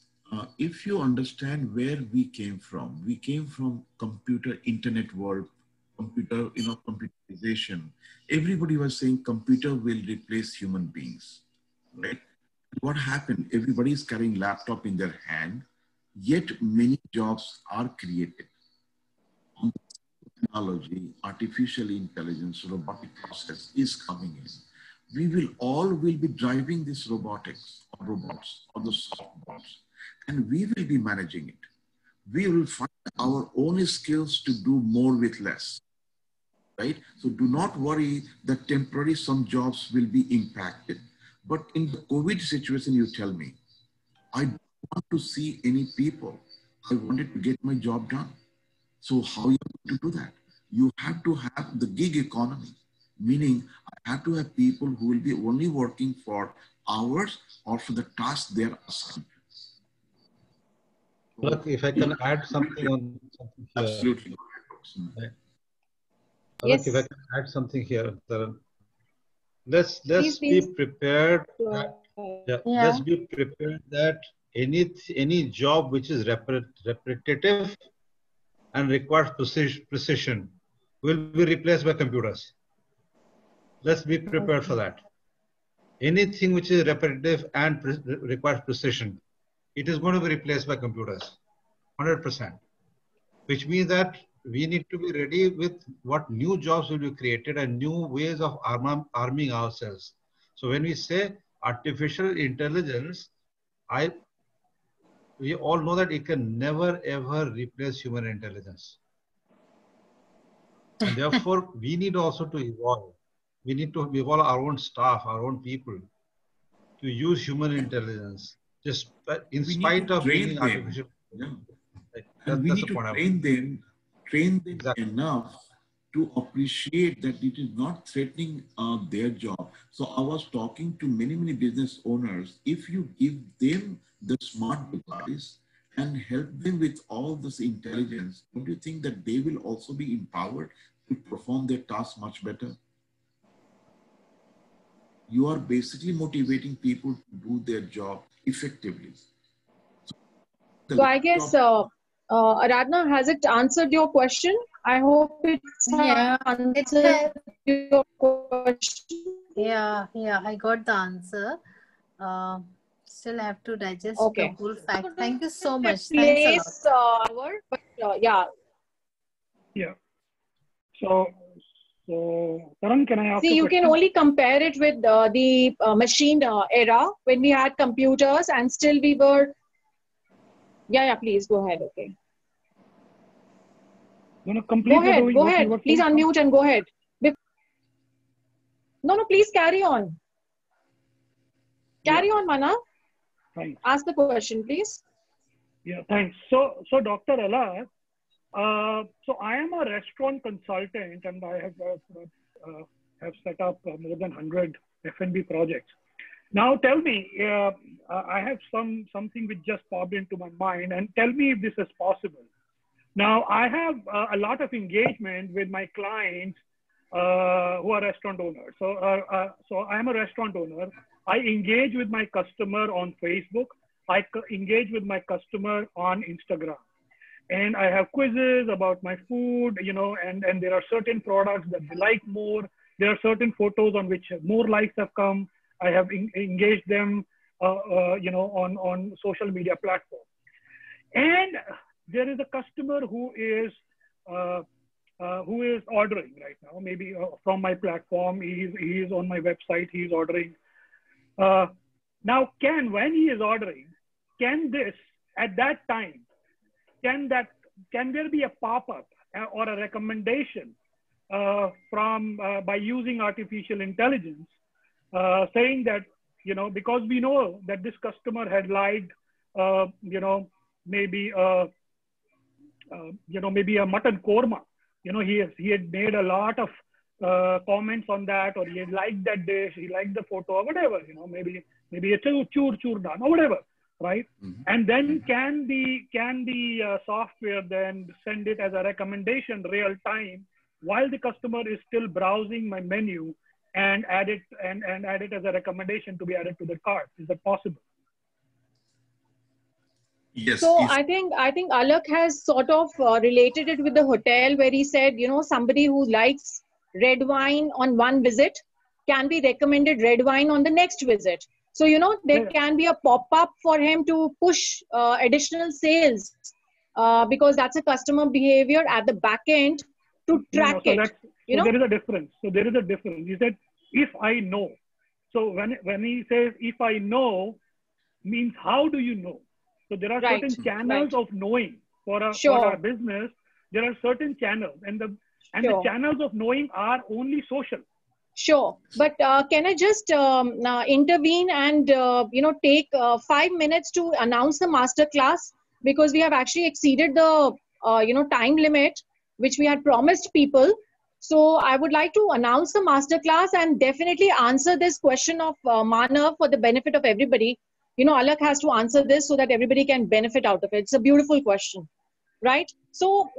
if you understand where we came from computer, internet world, computer, computerization. Everybody was saying computer will replace human beings, right? What happened? Everybody is carrying laptop in their hand, yet many jobs are created. Technology, artificial intelligence, robotic process is coming in. We will be driving this robotics or robots or the soft bots, and we will be managing it. We will find our own skills to do more with less, right? So do not worry that temporarily some jobs will be impacted. But in the COVID situation, you tell me, I don't want to see any people. I wanted to get my job done. So how are you going to do that? You have to have the gig economy, meaning I have to have people who will be only working for hours or for the task they're assigned. Look, if I can add something on something here. Absolutely. Right. Yes. Look, if I can add something here, Taran. Let's Please. be prepared. Let's be prepared that any job which is repetitive and requires precision will be replaced by computers. Let's be prepared for that. Anything which is repetitive and requires precision, it is going to be replaced by computers, 100%. Which means that we need to be ready with what new jobs will be created and new ways of arming ourselves. So when we say artificial intelligence, we all know that it can never ever replace human intelligence. And therefore, we need also to evolve. We need to evolve our own staff, our own people, to use human intelligence, just in spite of being artificial. Yeah. And we need to train them exactly. enough to appreciate that it is not threatening their job. So I was talking to many business owners. If you give them the smart device and help them with all this intelligence, don't you think that they will also be empowered to perform their tasks much better? You are basically motivating people to do their job effectively. So I guess, Aradhana, has it answered your question? I hope it's answered your question. Yeah, I got the answer. Still have to digest the whole fact. Thank you so much. Thanks a lot. Yeah. So Taran, can I ask See, you can only compare it with the machine era when we had computers and still we were. Yeah, please go ahead. Okay. Go ahead. Please unmute and go ahead. No, please carry on. Carry on, Mana. Thanks. Ask the question, please. Yeah, thanks. So Dr. Alak, so I am a restaurant consultant and I have set up more than 100 F&B projects. Now tell me, I have something which just popped into my mind, and tell me if this is possible. Now I have a lot of engagement with my clients who are restaurant owners. So I am a restaurant owner. I engage with my customer on Facebook. I engage with my customer on Instagram. And I have quizzes about my food, and there are certain products that they like more. There are certain photos on which more likes have come. I have engaged them, on social media platforms. And there is a customer who is ordering right now, maybe from my platform. He is on my website. He is ordering. Now, when he is ordering, can this at that time? Can there be a pop-up or a recommendation by using artificial intelligence, saying that, because we know that this customer had liked, maybe a mutton korma. He had made a lot of comments on that, or he had liked that dish, he liked the photo, or whatever. Maybe a chur daan or whatever. Right? Mm-hmm. And then can the software then send it as a recommendation real time while the customer is still browsing my menu and add it as a recommendation to be added to the cart? Is that possible? Yes. So I think Alak has sort of related it with the hotel where he said, somebody who likes red wine on one visit can be recommended red wine on the next visit. So, you know, there Yeah. can be a pop-up for him to push additional sales because that's a customer behavior at the back end to track So it. that's, You so know? there is a difference. So there is a difference. He said, if I know. So when he says, if I know, means how do you know? So there are Right, certain channels right. of knowing for a Sure. business. There are certain channels, and the Sure. channels of knowing are only social. Sure, but can I just intervene and you know, take 5 minutes to announce the master class, because we have actually exceeded the you know, time limit which we had promised people. So I would like to announce the master class and definitely answer this question of Manav for the benefit of everybody. You know, Alak has to answer this so that everybody can benefit out of it. It's a beautiful question. Right? So,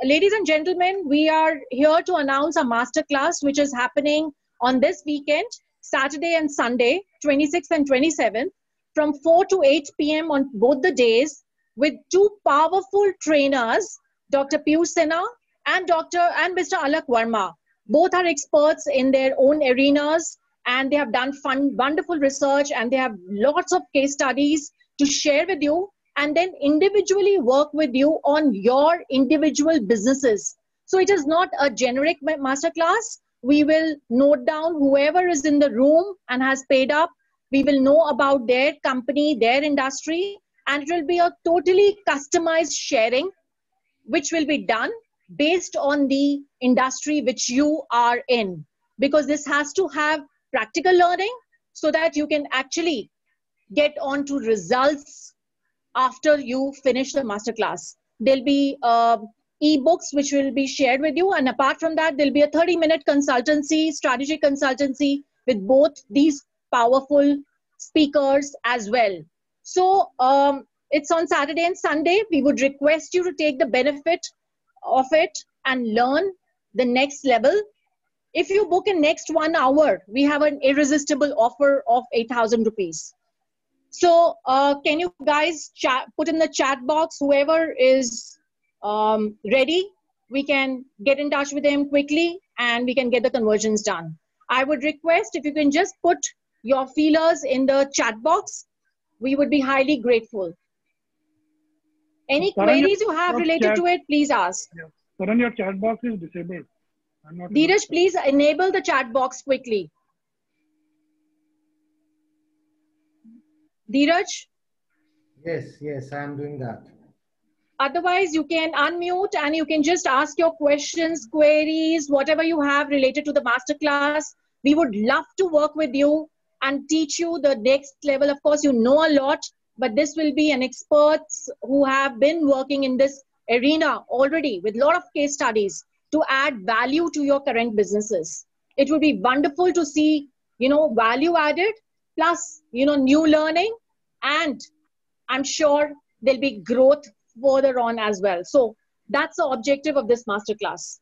ladies and gentlemen, we are here to announce a masterclass which is happening on this weekend, Saturday and Sunday, 26th and 27th, from 4 to 8 p.m. on both the days, with two powerful trainers, Dr. Piyush Sinha and Mr. Alak Verma. Both are experts in their own arenas, and they have done wonderful research, and they have lots of case studies to share with you, and then individually work with you on your individual businesses. So it is not a generic masterclass. We will note down whoever is in the room and has paid up. We will know about their company, their industry, and it will be a totally customized sharing, which will be done based on the industry which you are in. Because this has to have practical learning so that you can actually get on to results after you finish the masterclass. There'll be ebooks which will be shared with you, and apart from that, there'll be a 30-minute consultancy, strategic consultancy with both these powerful speakers as well. So it's on Saturday and Sunday. We would request you to take the benefit of it and learn the next level. If you book in next 1 hour, we have an irresistible offer of 8,000 rupees. So can you guys put in the chat box, whoever is ready, we can get in touch with them quickly and we can get the conversions done. I would request if you can just put your feelers in the chat box, we would be highly grateful. Any queries you have related to it, please ask. Yeah. Karan, your chat box is disabled. I'm not Dheeraj, please enable the chat box quickly. Dheeraj? Yes, I am doing that. Otherwise, you can unmute and you can just ask your questions, queries, whatever you have related to the masterclass. We would love to work with you and teach you the next level. Of course, you know a lot, but this will be an experts who have been working in this arena already with a lot of case studies to add value to your current businesses. It would be wonderful to see, you know, value added plus, you know, new learning, and I'm sure there'll be growth further on as well. So that's the objective of this masterclass.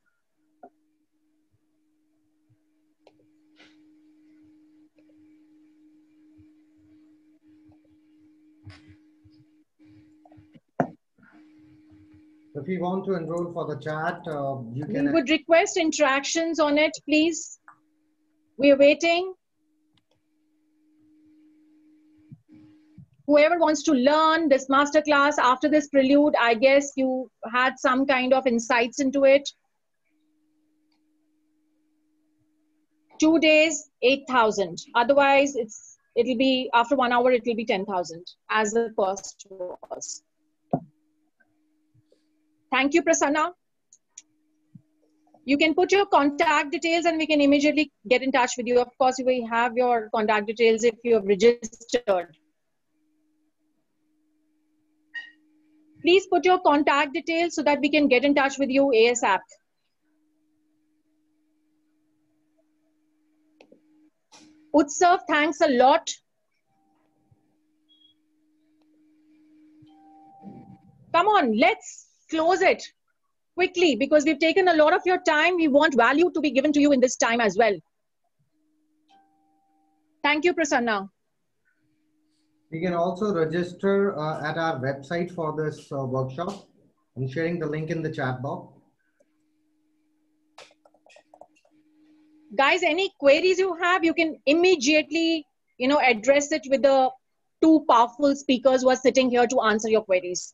If you want to enroll for the chat, you can. We would request interactions on it, please. We're waiting. Whoever wants to learn this masterclass after this prelude, I guess you had some kind of insights into it. 2 days, 8,000. Otherwise, it'll be after 1 hour, it will be 10,000 as the cost was. Thank you, Prasanna. You can put your contact details and we can immediately get in touch with you. Of course, we have your contact details if you have registered. Please put your contact details so that we can get in touch with you ASAP. Utsav, thanks a lot. Come on, let's close it quickly because we've taken a lot of your time. We want value to be given to you in this time as well. Thank you, Prasanna. You can also register at our website for this workshop. I'm sharing the link in the chat box. Guys, any queries you have, you can immediately address it with the two powerful speakers who are sitting here to answer your queries.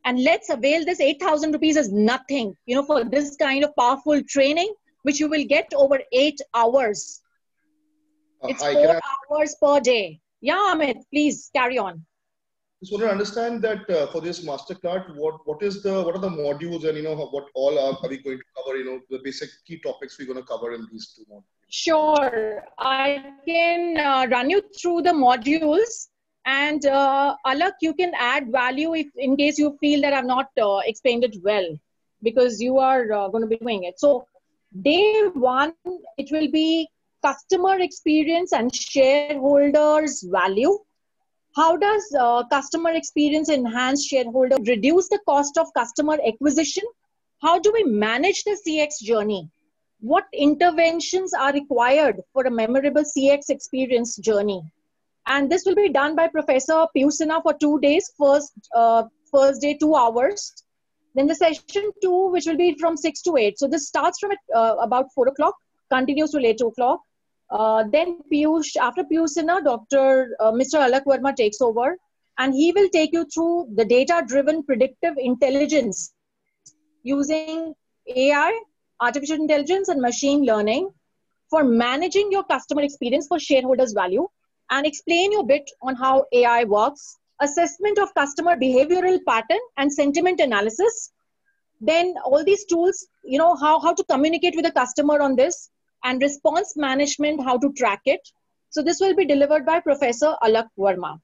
And let's avail this 8,000 rupees as nothing, for this kind of powerful training, which you will get over 8 hours. It's 4 hours per day. Yeah, Amit, please carry on. Just want to understand that for this masterclass, what are the modules, and what all are we going to cover? The basic key topics we're going to cover in these 2 modules. Sure, I can run you through the modules, and Alak, you can add value if in case you feel that I've not explained it well, because you are going to be doing it. So day 1, it will be customer experience and shareholders value. How does customer experience enhance shareholder, reduce the cost of customer acquisition? How do we manage the CX journey? What interventions are required for a memorable CX experience journey? And this will be done by Professor Piyush Sinha for 2 days. First day, 2 hours. Then the session 2, which will be from 6 to 8. So this starts from about 4 o'clock, continues till 8 o'clock. Then after Piyush Sinha, Mr. Alak Verma takes over, and he will take you through the data-driven predictive intelligence using AI, artificial intelligence, and machine learning for managing your customer experience for shareholders' value, and explain you a bit on how AI works, assessment of customer behavioral pattern and sentiment analysis. Then all these tools, how to communicate with the customer on this, and response management, how to track it. So this will be delivered by Professor Alak Verma.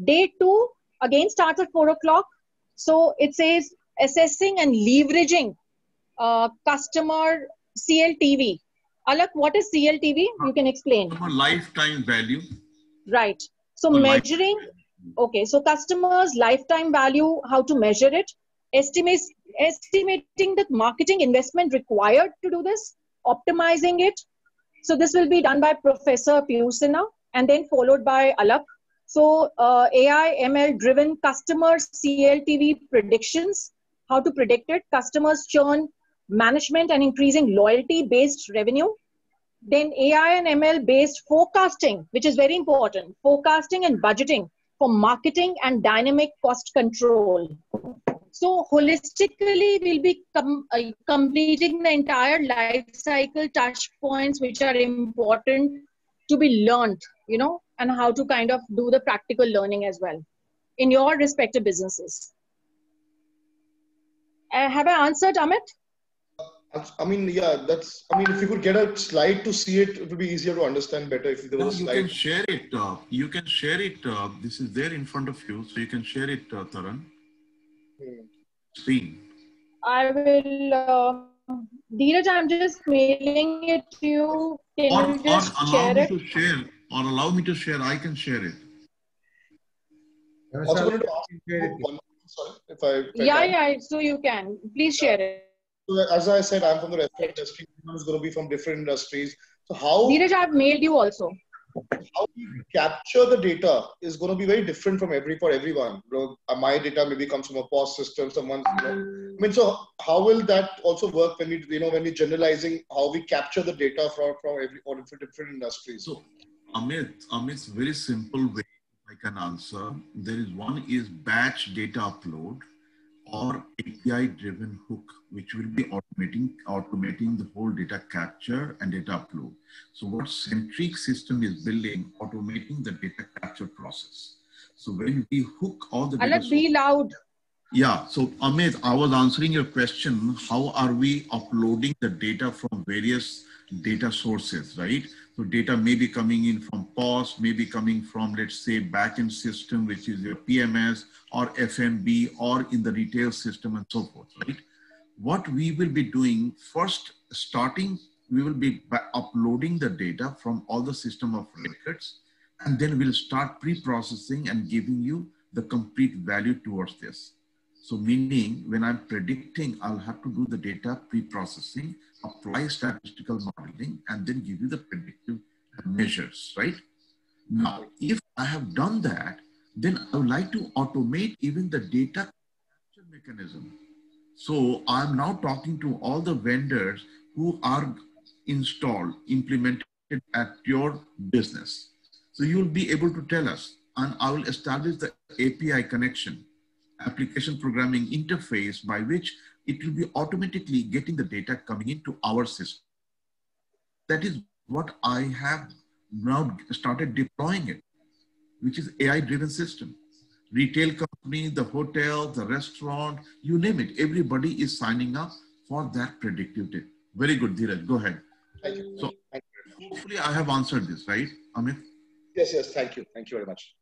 Day 2, again starts at 4 o'clock. So it says assessing and leveraging customer CLTV. Alak, what is CLTV? You can explain. Customer lifetime value. Right. So measuring, okay, so customers' lifetime value, how to measure it, estimating the marketing investment required to do this, optimizing it. So this will be done by Professor Piyush Sinha and then followed by Alak. So AI ML driven customer CLTV predictions, how to predict it, customers churn management and increasing loyalty based revenue. Then AI and ML based forecasting, which is very important, forecasting and budgeting for marketing and dynamic cost control. So holistically, we'll be completing the entire life cycle touch points, which are important to be learned, and how to kind of do the practical learning as well in your respective businesses. Have I answered, Amit? Yeah, if you could get a slide to see it, it would be easier to understand better if there was a slide. You can share it. You can share it. This is there in front of you, so you can share it, Taran. Screen. I will, Dheeraj, I'm just mailing it to you. Can you just share it? Allow me to share. I can share it. Also wanted to ask you one, sorry, if I yeah, so you can. Please share it. So as I said, I'm from the restaurant industry. Everyone's going to be from different industries. So how... Dheeraj, I've mailed you also. How we capture the data is going to be very different for everyone. My data maybe comes from a POS system, someone's, so how will that also work when we're generalizing how we capture the data from different industries? So, Amit's very simple way I can answer. There is one is batch data upload or API driven hook, which will be automating the whole data capture and data upload. So what Centric system is building, automating the data capture process. So when we hook all the data... Be loud. Yeah, so Amit, I was answering your question, how are we uploading the data from various data sources, right? So data may be coming in from POS, may be coming from, let's say, backend system, which is your PMS or FMB or in the retail system and so forth, right? What we will be doing first, we will be uploading the data from all the system of records, and then we'll start pre-processing and giving you the complete value towards this. So meaning when I'm predicting, I'll have to do the data pre-processing, apply statistical modeling, and then give you the predictive measures, right? Now, if I have done that, then I would like to automate even the data capture mechanism. So I'm now talking to all the vendors who are implemented at your business. So you'll be able to tell us, and I will establish the API connection, application programming interface, by which it will be automatically getting the data coming into our system. That is what I have now started deploying it, which is AI-driven system. Retail company, the hotel, the restaurant, you name it, everybody is signing up for that predictive data. Very good, Dheeraj, go ahead. Thank you. So hopefully I have answered this, right, Amit? Yes, yes, thank you. Thank you very much.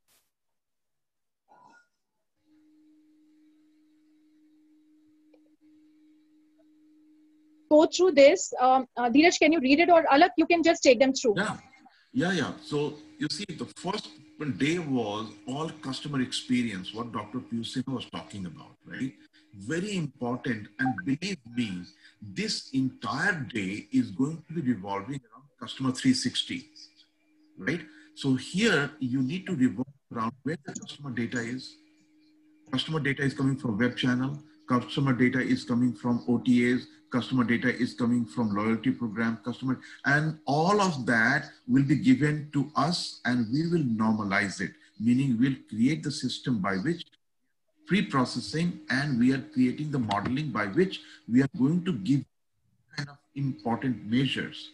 Go through this. Dheeraj, can you read it, or Alak, you can just take them through? Yeah. So you see, the first day was all customer experience, what Dr. Piyush was talking about, right? Very important. And believe me, this entire day is going to be revolving around customer 360, right? So here you need to revolve around where the customer data is. Customer data is coming from web channel. Customer data is coming from OTAs. Customer data is coming from loyalty program, customer, and all of that will be given to us, and we will normalize it, meaning we'll create the system by which pre-processing, and we are creating the modeling by which we are going to give kind of important measures.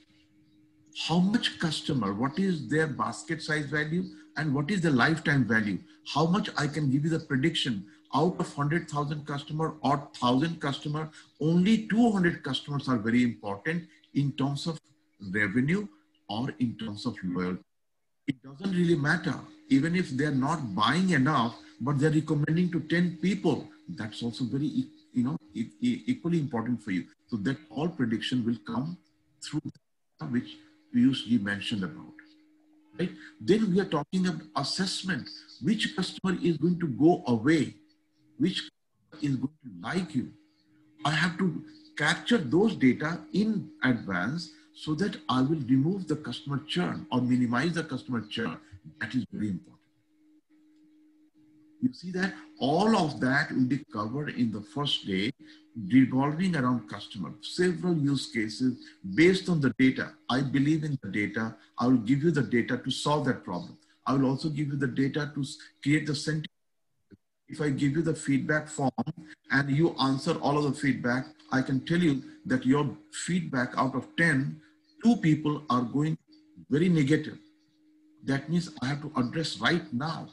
How much customer, what is their basket size value, and what is the lifetime value? How much I can give you the prediction out of 100,000 customer or 1,000 customer, only 200 customers are very important in terms of revenue or in terms of loyalty. It doesn't really matter, even if they're not buying enough, but they're recommending to 10 people. That's also very, equally important for you. So that all prediction will come through which Piyush mentioned about. Right? Then we are talking about assessment. Which customer is going to go away? Which is going to like you? I have to capture those data in advance so that I will remove the customer churn or minimize the customer churn. That is very important. You see that all of that will be covered in the first day, revolving around customer, several use cases based on the data. I believe in the data. I will give you the data to solve that problem. I will also give you the data to create the sentiment. If I give you the feedback form and you answer all of the feedback, I can tell you that your feedback out of 10, 2 people are going very negative. That means I have to address right now.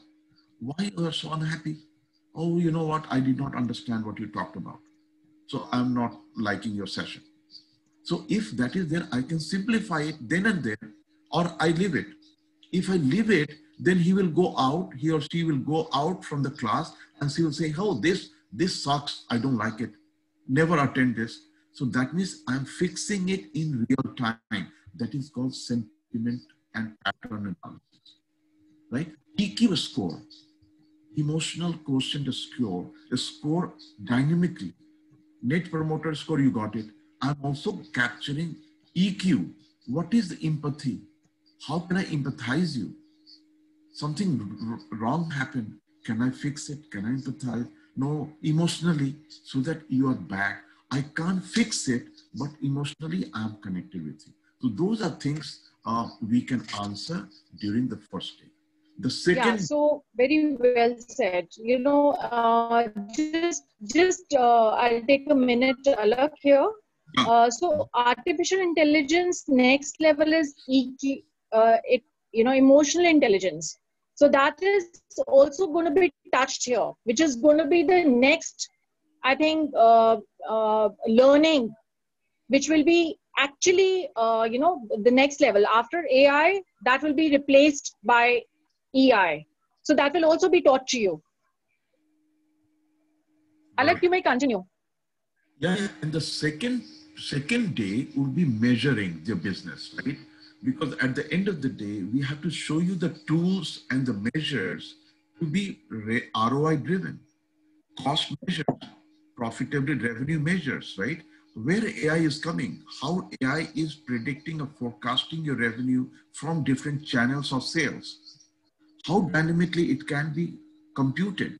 Why you are so unhappy? Oh, you know what? I did not understand what you talked about. So I'm not liking your session. So if that is there, I can simplify it then and there, or I leave it. If I leave it, then he will go out, he or she will go out from the class and she will say, oh, this sucks. I don't like it. Never attend this. So that means I'm fixing it in real time. That is called sentiment and pattern analysis, right? EQ score, emotional quotient score dynamically. Net promoter score, you got it. I'm also capturing EQ. What is the empathy? How can I empathize you? Something wrong happened. Can I fix it? Can I empathize? No, emotionally, so that you are back. I can't fix it, but emotionally, I'm connected with you. So those are things we can answer during the first day. The second. Yeah, so very well said. I'll take a minute, Alak, here. So artificial intelligence next level is EQ, emotional intelligence. So that is also going to be touched here, which is going to be the next, I think, learning, which will be actually, the next level. After AI, that will be replaced by EI. So that will also be taught to you. Alak, you may continue. Yeah, and the second day will be measuring the business, right? Because at the end of the day, we have to show you the tools and the measures to be ROI driven, cost measures, profitability, revenue measures, right? Where AI is coming, how AI is predicting or forecasting your revenue from different channels of sales, how dynamically it can be computed.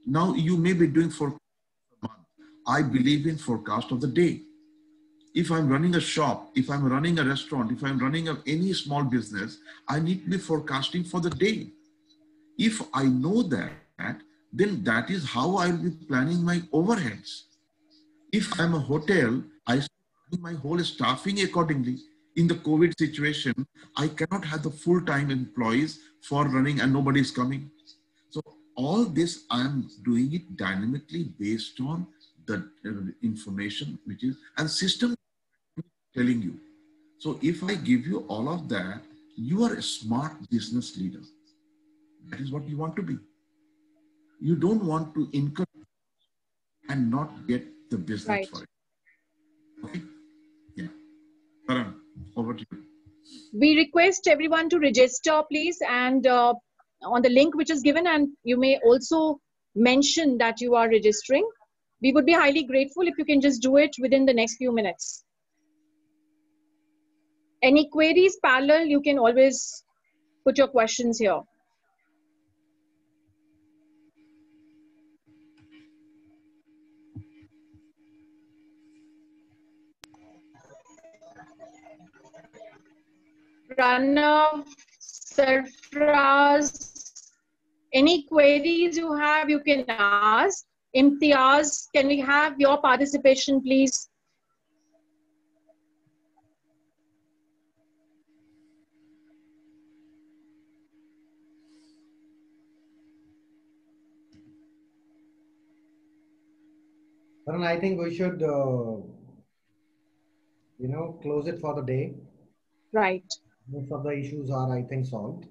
Now you may be doing forecast of the month. I believe in forecast of the day. If I'm running a shop, if I'm running a restaurant, if I'm running any small business, I need to be forecasting for the day. If I know that, then that is how I'll be planning my overheads. If I'm a hotel, I start planning my whole staffing accordingly. In the COVID situation, I cannot have the full-time employees for running and nobody's coming. So all this, I'm doing it dynamically based on the information which is, and system telling you. So if I give you all of that, you are a smart business leader. That is what you want to be. You don't want to incur and not get the business Right. for it. Okay? Yeah. Karan, over to you. We request everyone to register, please, and on the link which is given, and you may also mention that you are registering. We would be highly grateful if you can just do it within the next few minutes. Any queries parallel, you can always put your questions here. Pranav, Sarfraz, any queries you have, you can ask. Imtiaz, can we have your participation, please? Karan, I think we should, close it for the day. Right. Most of the issues are, I think, solved.